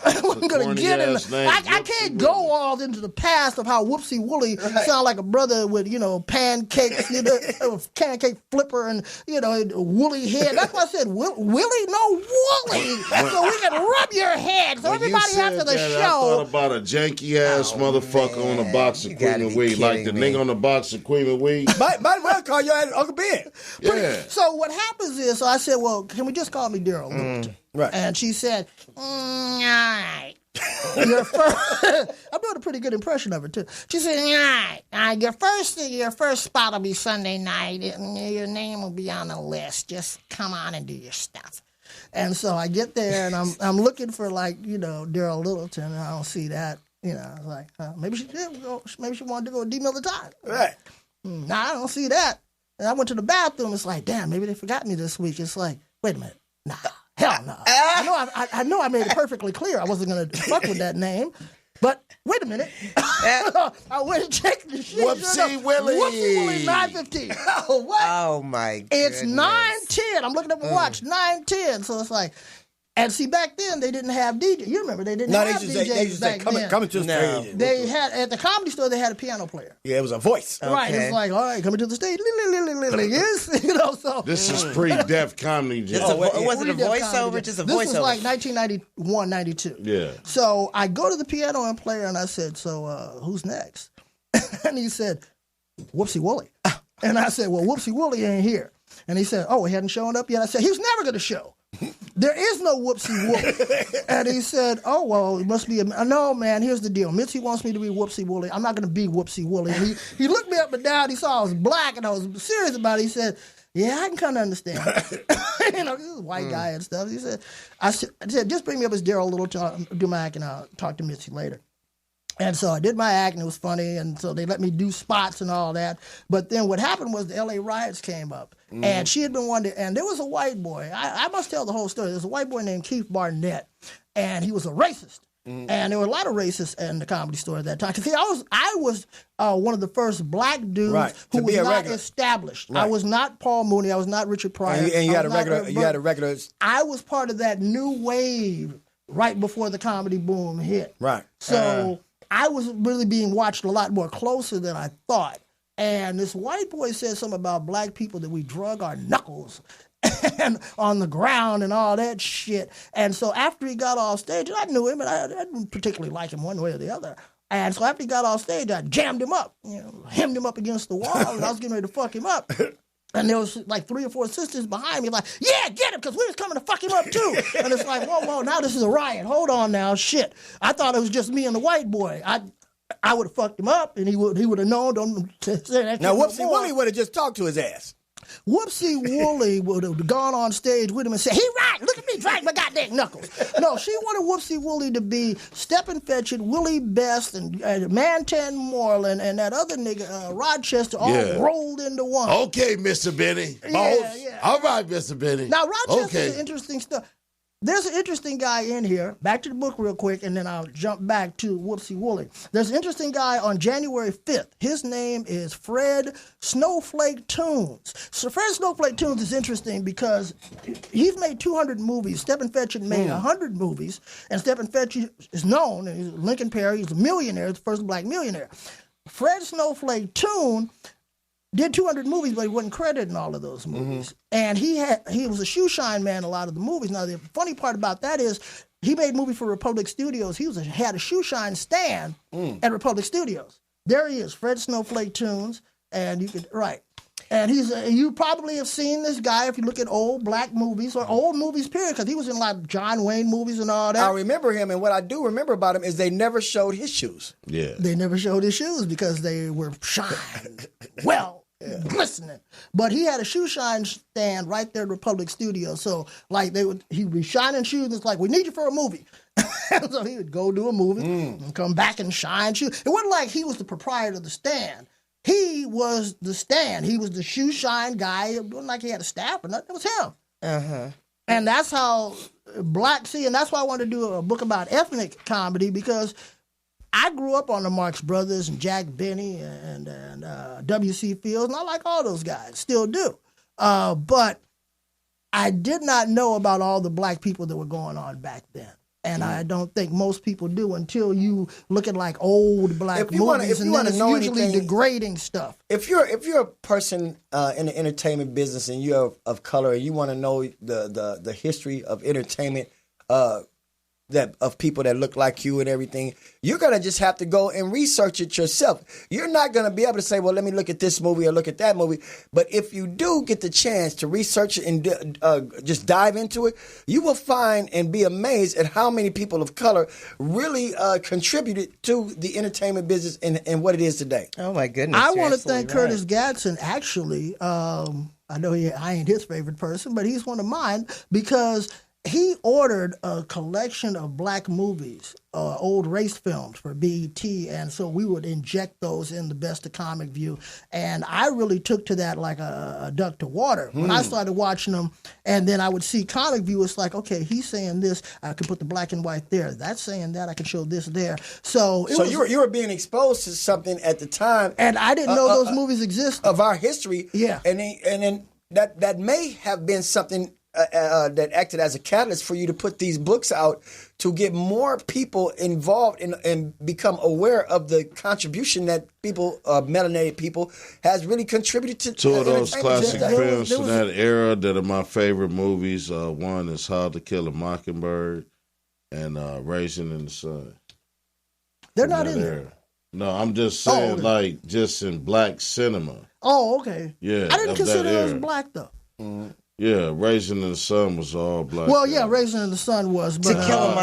E: I wasn't gonna get in. I can't go all into the past of how Whoopsie Wooly sound like a brother with, you know, pancakes, you know, a pancake flipper and, you know, a woolly head. That's why I said Willie, no Wooly, so we can rub your head. So everybody after the show.
C: I thought about a janky ass motherfucker on the box of Queen and Weed, like the nigga on the box of Queen and Weed.
B: Might well call your ass Uncle Ben.
C: Yeah.
E: So what happens is, so I said, well, can we just call me Daryl Littleton?
B: Right.
E: And she said, all right. Your first, I'm doing a pretty good impression of her, too. She said, all right, your first spot will be Sunday night. Your name will be on the list. Just come on and do your stuff. And so I get there, and I'm looking for, like, you know, Daryl Littleton, and I don't see that. You know, I was like, maybe she did go. Maybe she wanted to go D Miller time.
B: Right.
E: Nah, I don't see that. And I went to the bathroom. It's like, damn, maybe they forgot me this week. It's like, wait a minute. Nah, hell no. I know I made it perfectly clear I wasn't going to fuck with that name. But wait a minute. I went and checked the shit.
C: Whoopsie Willie.
E: Whoopsie Willie 9:15.
B: Oh, what?
D: Oh, my God.
E: It's 9:10. I'm looking at my watch. 9:10. So it's like, and see, back then they didn't have DJ. You remember they didn't have DJs
B: they just
E: back then.
B: Coming to the stage.
E: They had at the Comedy Store. They had a piano player.
B: Yeah, it was a voice.
E: Right. It's like, all right, coming to the stage. Yes, you know. So
C: this is pre-Def Comedy Jam.
D: Was it a voiceover? Just a voiceover.
E: This was like 1991, 92.
C: Yeah.
E: So I go to the piano and player, and I said, so who's next? And he said, Whoopsie Wooly. And I said, well, Whoopsie Wooly ain't here. And he said, oh, he hadn't shown up yet. I said, he was never going to show. There is no Whoopsie Wooly. And he said, oh, well, it must be no, man, here's the deal. Mitzi wants me to be Whoopsie Wooly. I'm not going to be Whoopsie Wooly. And he looked me up and down. He saw I was black, and I was serious about it. He said, yeah, I can kind of understand. You know, this is a white guy and stuff. He said, I said, just bring me up as Daryl Littleton, do my act, and I'll talk to Mitzi later. And so I did my act, and it was funny, and so they let me do spots and all that. But then what happened was the L.A. riots came up, and she had been wanted, and there was a white boy. I must tell the whole story. There was a white boy named Keith Barnett, and he was a racist. And there were a lot of racists in the Comedy Store at that time. 'Cause see, I was one of the first black dudes who was not established. Right. I was not Paul Mooney. I was not Richard Pryor.
B: And you had a regular.
E: I was part of that new wave right before the comedy boom hit.
B: Right.
E: So I was really being watched a lot more closer than I thought. And this white boy said something about black people that we drug our knuckles and on the ground and all that shit. And so after he got off stage, and I knew him, and I didn't particularly like him one way or the other. And so after he got off stage, I jammed him up, hemmed him up against the wall, and I was getting ready to fuck him up. And there was like 3 or 4 sisters behind me like, yeah, get him, because we was coming to fuck him up too. And it's like, whoa, now this is a riot. Hold on now, shit. I thought it was just me and the white boy. I would have fucked him up, and he would have known. Don't say that.
B: Now, Whoopsie Wooly would have just talked to his ass.
E: Whoopsie Wooly would have gone on stage with him and said, he right, look at me drag my goddamn knuckles. No, she wanted Whoopsie Wooly to be Stepin Fetchit, Willie Best, and Mantan Moreland, and that other nigga, Rochester, all rolled into one.
C: Okay, Mr. Benny.
E: Yeah.
C: All right, Mr. Benny.
E: Now, Rochester's an interesting stuff. There's an interesting guy in here. Back to the book real quick, and then I'll jump back to Whoopsie Wooly. There's an interesting guy on January 5th. His name is Fred Snowflake Tunes. So Fred Snowflake Tunes is interesting because he's made 200 movies. Stephen Fetchit made 100 movies, and Stephen Fetchit is known. He's Lincoln Perry. He's a millionaire. He's the first black millionaire. Fred Snowflake Tune did 200 movies, but he wasn't credited in all of those movies. And he was a shoe shine man in a lot of the movies. Now, the funny part about that is he made movies for Republic Studios. He had a shoe shine stand at Republic Studios. There he is, Fred Snowflake Tunes, and you could, right. And you probably have seen this guy if you look at old black movies or old movies, period, because he was in like John Wayne movies and all that.
B: I remember him, and what I do remember about him is they never showed his shoes.
C: Yeah.
E: They never showed his shoes because they were shine, glistening. But he had a shoe shine stand right there at Republic Studios. So like he would be shining shoes, and it's like, we need you for a movie. So he would go do a movie and come back and shine shoes. It wasn't like he was the proprietor of the stand. He was the stand. He was the shoe shine guy. It wasn't like he had a staff or nothing. It was him.
D: Uh-huh.
E: And that's how and that's why I wanted to do a book about ethnic comedy, because I grew up on the Marx Brothers and Jack Benny and W.C. Fields, and I like all those guys, still do. But I did not know about all the black people that were going on back then. And I don't think most people do until you look at like old black movies, and then it's usually degrading stuff.
B: If you're a person in the entertainment business and you're of color and you want to know the history of entertainment of people that look like you and everything, you're gonna just have to go and research it yourself. You're not gonna be able to say, well, let me look at this movie or look at that movie. But if you do get the chance to research it and just dive into it, you will find and be amazed at how many people of color really contributed to the entertainment business and what it is today.
D: Oh my goodness!
E: I want to thank Curtis Gadsden. Actually, I know I ain't his favorite person, but he's one of mine, because he ordered a collection of black movies, old race films for BET, and so we would inject those in the Best of Comic View. And I really took to that like a duck to water. When I started watching them, and then I would see Comic View, it's like, okay, he's saying this, I can put the black and white there. That's saying that, I can show this there. So
B: you were being exposed to something at the time,
E: and I didn't know those movies existed
B: of our history.
E: Yeah,
B: and then that may have been something that acted as a catalyst for you to put these books out to get more people involved and become aware of the contribution that people, melanated people, has really contributed to.
C: Two of those classic films from that era that are my favorite movies. One is How to Kill a Mockingbird and Raisin in the Sun.
E: They're not in there.
C: No, I'm just saying, like, just in black cinema.
E: Oh, okay.
C: Yeah,
E: I didn't consider those black, though.
C: Mm-hmm. Yeah, Raisin in the Sun was all black.
E: Well, yeah, Raisin in the Sun was. But,
D: To Kill a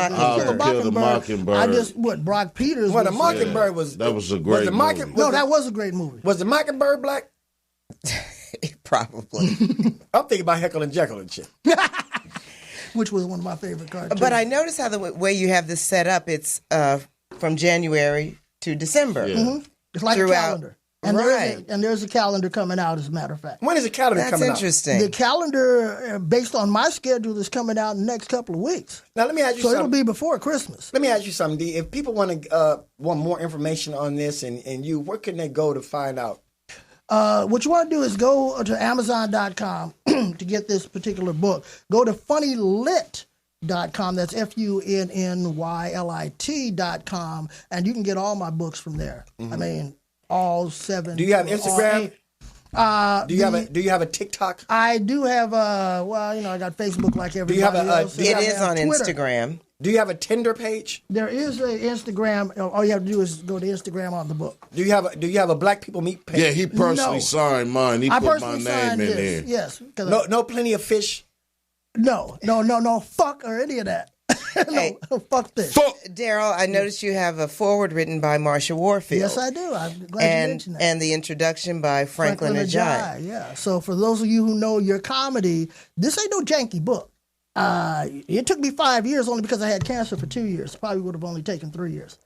E: Mockingbird. I just, Brock Peters.
B: Well, the Mockingbird was.
C: That was a great movie.
E: No, that was a great movie.
B: Was the Mockingbird black?
D: Probably.
B: I'm thinking about Heckle and Jekyll and shit.
E: Which was one of my favorite cartoons.
D: But I noticed how the way you have this set up, it's from January to December.
C: Yeah.
E: Mm-hmm. It's like a calendar. And there's a calendar coming out, as a matter of fact.
B: When is the calendar coming out?
D: That's interesting.
E: The calendar, based on my schedule, is coming out in the next couple of weeks.
B: Now, let me ask you something.
E: So it'll be before Christmas.
B: Let me ask you something, D. If people want more information on this and you, where can they go to find out?
E: What you want to do is go to Amazon.com to get this particular book. Go to funnylit.com. That's FUNNYLIT.com. And you can get all my books from there. Mm-hmm. I mean, all 7.
B: Do you have Instagram? Do you have a TikTok?
E: I do have I got Facebook like everybody else.
D: It is on Twitter. Instagram.
B: Do you have a Tinder page?
E: There is an Instagram. All you have to do is go to Instagram on the book.
B: Do you have a Black People Meet page?
C: Yeah, he personally signed mine. He put my name in there.
E: Yes.
B: No, Plenty of Fish.
E: No, fuck or any of that.
D: Hey,
E: fuck this.
D: Daryl, I noticed you have a foreword written by Marsha Warfield.
E: Yes, I do. I'm glad you mentioned that.
D: And the introduction by Franklin Ajayi.
E: Yeah. So for those of you who know your comedy, this ain't no janky book. It took me 5 years only because I had cancer for 2 years. Probably would have only taken 3 years.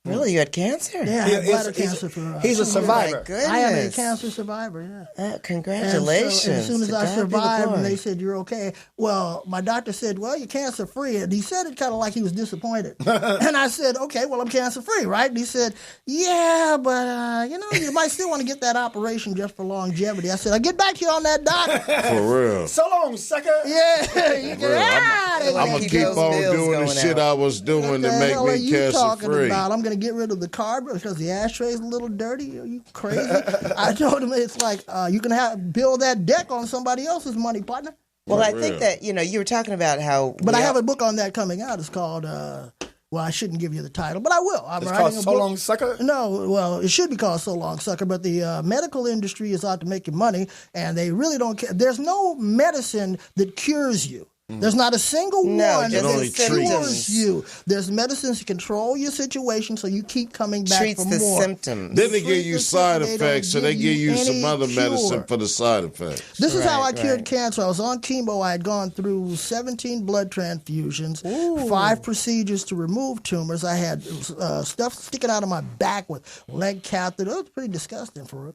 D: Really, you had cancer?
E: Yeah, I had bladder cancer for.
B: He's a survivor.
D: My goodness.
E: I am a cancer survivor. Yeah.
D: Congratulations!
E: And so, as soon as
D: To
E: I
D: God be the
E: survived, and
D: glory.
E: they said you're okay. Well, my doctor said, "Well, you're cancer free," and he said it kind of like he was disappointed. And I said, "Okay, well, I'm cancer free, right?" And he said, "Yeah, but you might still want to get that operation just for longevity." I said, "I'll get back to you on that, doc."
C: For real.
B: So long, sucker.
E: Yeah, you
C: For real. I'm gonna
D: Keep
C: keep
D: those
C: on
D: bills
C: doing the
D: going
C: shit
D: out.
C: I was doing
E: What
C: to
E: the
C: make
E: hell are
C: me
E: you
C: cancer
E: talking
C: free.
E: about? I'm going to get rid of the carb because the ashtray's a little dirty. Are you crazy? I told him it's like you can build that deck on somebody else's money, partner.
D: Well,
C: For
D: I
C: real.
D: think that you were talking about how.
E: But I have a book on that coming out. It's called. Well, I shouldn't give you the title, but I will. I'm
B: It's
E: writing
B: called
E: a
B: So
E: book.
B: Long, Sucker?
E: No, well, it should be called So Long, Sucker, but the medical industry is out to make you money, and they really don't care. There's no medicine that cures you. There's not a single one
D: just
E: that
C: only
E: cures
C: treats.
E: you. There's medicines to control your situation so you keep coming back
D: treats
E: for
D: the
E: more.
D: symptoms.
C: Then they
E: Treat
C: give you
E: the
C: side
E: symptom, they don't
C: effects, so they
E: give
C: give
E: you
C: you some
E: any
C: other
E: cure.
C: medicine for the side effects.
E: This is how I
D: Right,
E: cured
D: right.
E: cancer. I was on chemo. I had gone through 17 blood transfusions, 5 procedures to remove tumors. I had stuff sticking out of my back with leg catheter. It was pretty disgusting, Faarooq.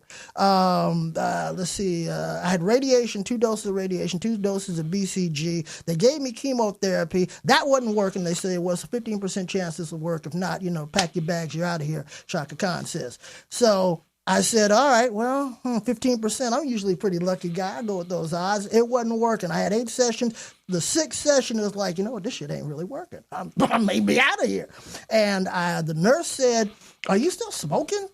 E: Let's see. I had radiation, 2 doses of radiation, 2 doses of BCG. They gave me chemotherapy. That wasn't working. They said it was a 15% chance this will work. If not, pack your bags. You're out of here, Shaka Khan says. So I said, all right, well, 15%. I'm usually a pretty lucky guy. I go with those odds. It wasn't working. I had 8 sessions. The 6th session was like, what, this shit ain't really working. I may be out of here. And the nurse said, are you still smoking?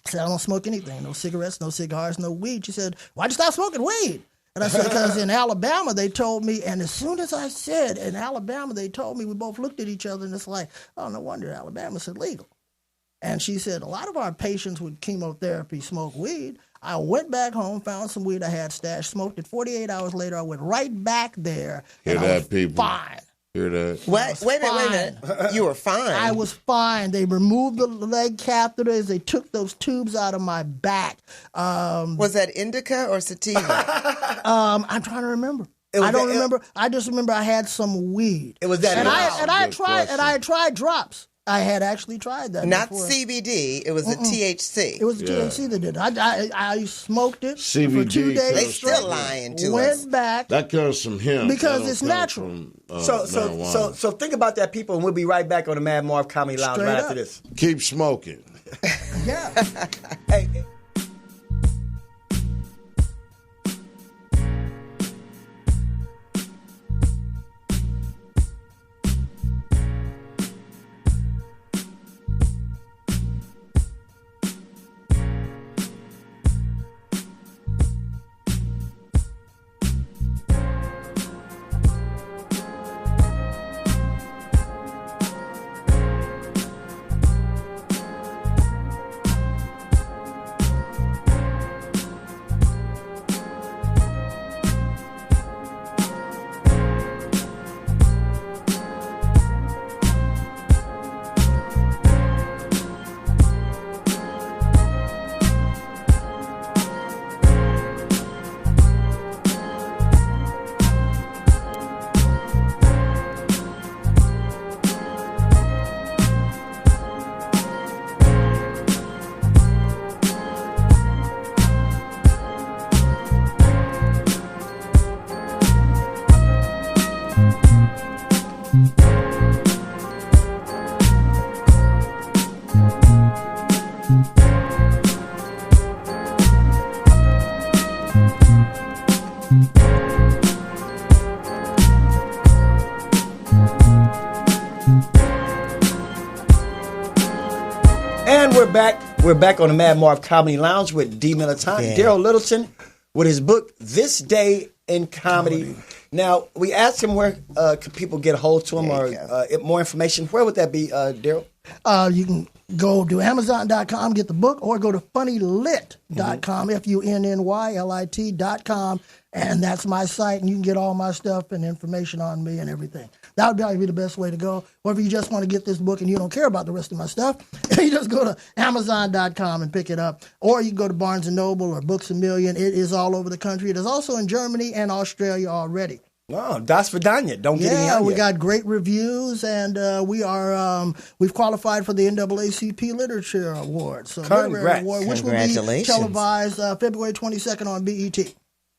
E: I said, I don't smoke anything. No cigarettes, no cigars, no weed. She said, why'd you stop smoking weed? And I said, because in Alabama, they told me, and as soon as I said in Alabama, they told me, we both looked at each other, and it's like, oh, no wonder Alabama's illegal. And she said, a lot of our patients with chemotherapy smoke weed. I went back home, found some weed I had stashed, smoked it. 48 hours later, I went right back there.
C: Hear
E: and I
C: that,
E: was
C: people?
E: fine.
C: Hear that?
D: Wait a minute. You were fine.
E: I was fine. They removed the leg catheters. They took those tubes out of my back.
D: Was that indica or sativa?
E: I'm trying to remember. I don't remember. I just remember I had some weed.
B: It was that.
E: And I
C: Good
E: had tried drops. I had actually tried that.
D: Not
E: before.
D: CBD. It was the THC.
E: It was the THC that did it. I smoked it for
C: CBD
E: 2 days
D: They
E: straight.
D: still lying to us.
E: Went back.
C: That comes from him.
E: Because
C: That don't
E: it's
C: come
E: natural.
C: from,
B: So think about that, people, and we'll be right back on the Madd Marv Comedy Lounge
E: Straight
B: right
E: up.
B: after this.
C: keep smoking.
E: Yeah.
B: Hey. And we're back. We're back on the Madd Marv Comedy Lounge with D. Militant, Daryl Littleton, with his book This Day in Comedy. Now, we asked him where could people get a hold to him or more information. Where would that be, Daryl?
E: You can go to Amazon.com, get the book, or go to funnylit.com, FUNNYLIT.com, and that's my site, and you can get all my stuff and information on me and everything. That would probably be the best way to go. Or if you just want to get this book and you don't care about the rest of my stuff, you just go to Amazon.com and pick it up. Or you can go to Barnes & Noble or Books A Million. It is all over the country. It is also in Germany and Australia already.
B: Oh, das Vidanya. Don't get any
E: Yeah,
B: on
E: we
B: yet.
E: got great reviews, and we've qualified for the NAACP Literature Award. So Literary
B: Congrats.
E: Award, which will be
D: Congratulations.
E: televised February 22nd on BET.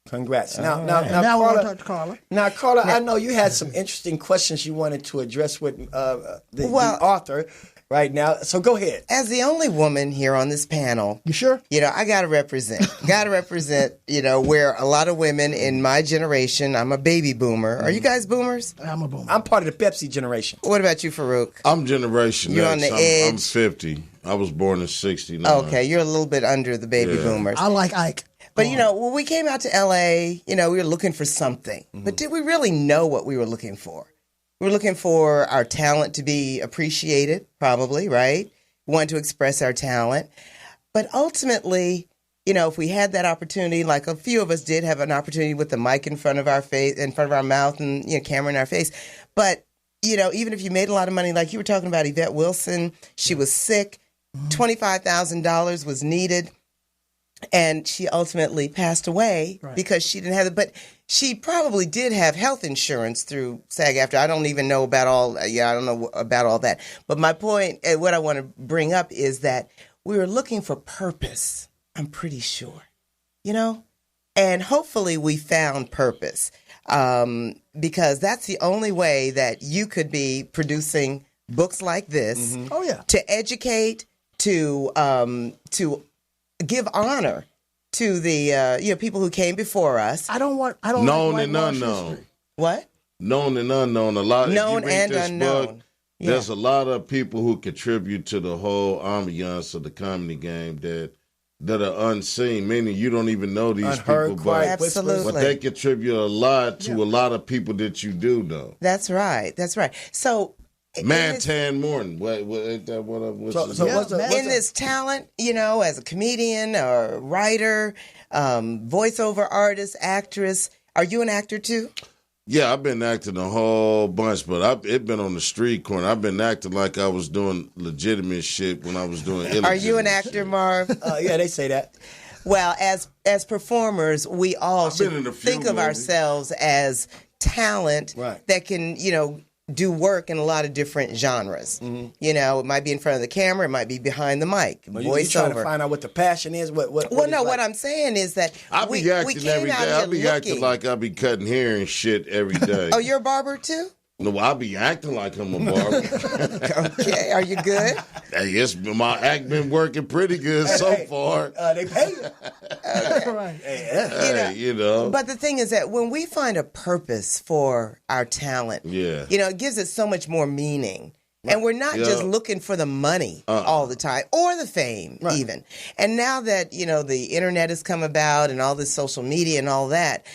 B: Congrats. Now,
E: Now we
B: Carla,
E: want to talk to Carla.
B: Now, Carla, I know you had some interesting questions you wanted to address with the author right now. So go ahead.
D: As the only woman here on this panel,
E: You sure?
D: I got to represent. Where a lot of women in my generation, I'm a baby boomer. Are you guys boomers?
E: I'm a boomer.
B: I'm part of the Pepsi generation.
D: What about you, Faarooq?
C: I'm Generation
D: You're
C: X.
D: on the
C: I'm
D: edge.
C: 50. I was born in 69.
D: Okay, you're a little bit under the baby boomers.
E: I like Ike.
D: But, when we came out to L.A., we were looking for something. But did we really know what we were looking for? We were looking for our talent to be appreciated, probably, right? We wanted to express our talent. But ultimately, if we had that opportunity, like a few of us did have an opportunity with the mic in front of our face, in front of our mouth and, camera in our face. But, even if you made a lot of money, like you were talking about Yvette Wilson, she was sick, $25,000 was needed. And she ultimately passed away because she didn't have it. But she probably did have health insurance through SAG-AFTRA. I don't even know about all. I don't know about all that. But my point, what I want to bring up is that we were looking for purpose. I'm pretty sure, and hopefully we found purpose because that's the only way that you could be producing books like this.
E: Oh, yeah.
D: To educate, to give honor to the people who came before us.
E: I don't
C: Known
E: like
C: and unknown.
E: history.
D: What?
C: Known and unknown. A lot.
D: Known
C: if you read
D: and
C: this
D: unknown.
C: book, there's a lot of people who contribute to the whole ambiance of the comedy game that are unseen. Meaning you don't even know these
B: Unheard,
C: people,
B: quiet
C: but
D: Absolutely.
C: they contribute a lot to a lot of people that you do know.
D: That's right. So.
C: Mantan Morton. Ain't that what
B: So what's
D: In this talent, as a comedian or writer, voiceover artist, actress, are you an actor too?
C: Yeah, I've been acting a whole bunch, but it's been on the street corner. I've been acting like I was doing legitimate shit when I was doing illegitimate
D: Are you an actor,
C: shit.
D: Marv?
B: Yeah, they say that.
D: Well, as performers, we all
C: I've been
D: should
C: in a few
D: think of
C: movies.
D: ourselves as talent that can, do work in a lot of different genres. It might be in front of the camera, it might be behind the mic,
B: Well, you trying to
D: voiceover.
B: find out what the passion is? What
D: I'm saying is that
C: I
D: we
C: be acting
D: came
C: every day.
D: out
C: I
D: here
C: be acting
D: looking.
C: like I be cutting hair and shit every day.
D: Oh, you're a barber too?
C: No, I be acting like I'm a barber.
D: Okay, are you good?
C: Hey, my act been working pretty good so far.
B: They pay you.
E: Right.
C: Hey,
D: But the thing is that when we find a purpose for our talent, it gives it so much more meaning. And we're not just looking for the money all the time or the fame even. And now that, the internet has come about and all this social media and all that,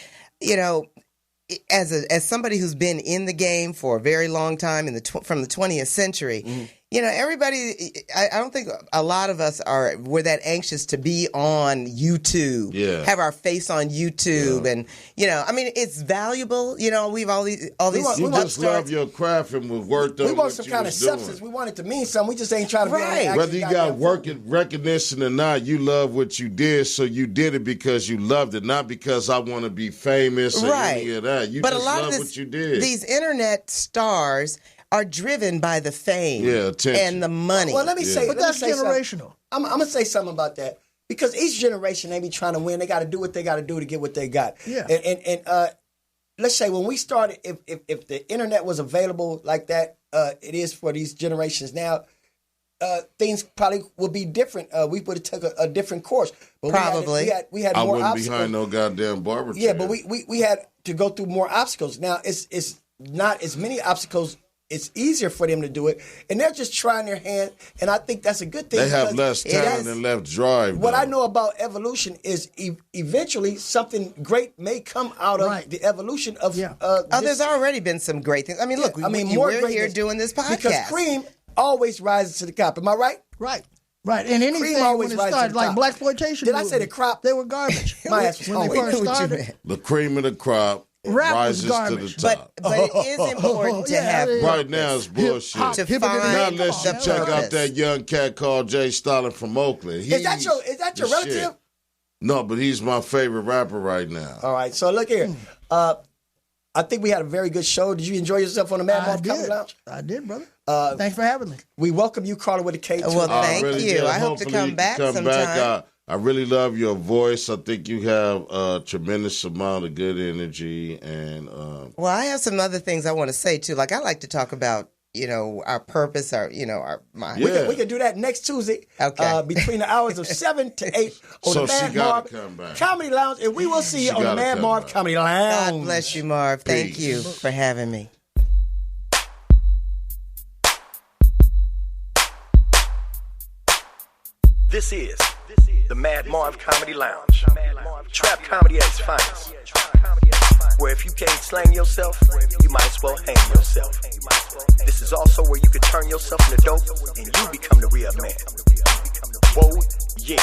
D: as somebody who's been in the game for a very long time from the 20th century, everybody, I don't think a lot of us we're that anxious to be on YouTube, have our face on YouTube. And, it's valuable. We've all these
C: You just love your craft and we've worked on
B: We want some kind of substance. We want it to mean something. We just ain't trying to be on the
C: Whether you got recognition or not, you love what you did, so you did it because you loved it, not because I want to be famous or any of that. You just love what you did.
D: These internet stars are driven by the fame and the money.
B: Well, let me say,
E: But that's generational.
B: I'm going to say something about that because each generation, they be trying to win. They got to do what they got to do to get what they got.
E: Yeah.
B: And let's say when we started, if the internet was available like that, it is for these generations now, things probably would be different. We would have took a different course. But
D: probably.
B: We had
C: I
B: more
C: wouldn't
B: obstacles.
C: behind no goddamn barber chair.
B: Yeah, but we had to go through more obstacles. Now, it's not as many obstacles. It's easier for them to do it, and they're just trying their hand, and I think that's a good thing.
C: They have less talent and left drive.
B: What I know about evolution is eventually something great may come out of the evolution of.
D: There's already been some great things. I mean, look, we're here doing this podcast
B: because cream always rises to the top. Am I right?
E: Right. Right, and anything when it started, like blaxploitation.
B: Did I say the crop?
E: They were garbage.
B: My ass was
E: when they first
D: what you
E: started.
D: meant.
C: The cream of the crop
E: Rap was
C: rises to the
E: garbage.
C: top.
D: But it is important to have
C: Right now it's bullshit.
D: to find
C: Now unless you
D: the
C: check out
D: purpose.
C: that young cat called Jay Stalin from Oakland.
B: Is that your
C: the
B: relative?
C: shit. No, but he's my favorite rapper right now.
B: All right, so look here. I think we had a very good show. Did you enjoy yourself on the Madd Marv Comedy Lounge?
E: I did, brother. Thanks for having me.
B: We welcome you, Carla, with the K.
D: Well, thank you. I hope to come back sometime.
C: I really love your voice. I think you have a tremendous amount of good energy. And
D: well, I have some other things I want to say, too. Like, I like to talk about, our purpose, we
B: can do that next Tuesday.
D: Okay.
B: Between the hours of 7 to 8 on the Madd Marv Comedy Lounge. And we will see you on the Madd Marv Comedy Lounge.
D: God bless you, Marv. Thank you for having me.
F: This is the Madd Marv Comedy Lounge. Trap comedy at its finest. Where if you can't slang yourself, you might as well hang yourself. This is also where you can turn yourself into dope and you become the real man. Whoa, yeah.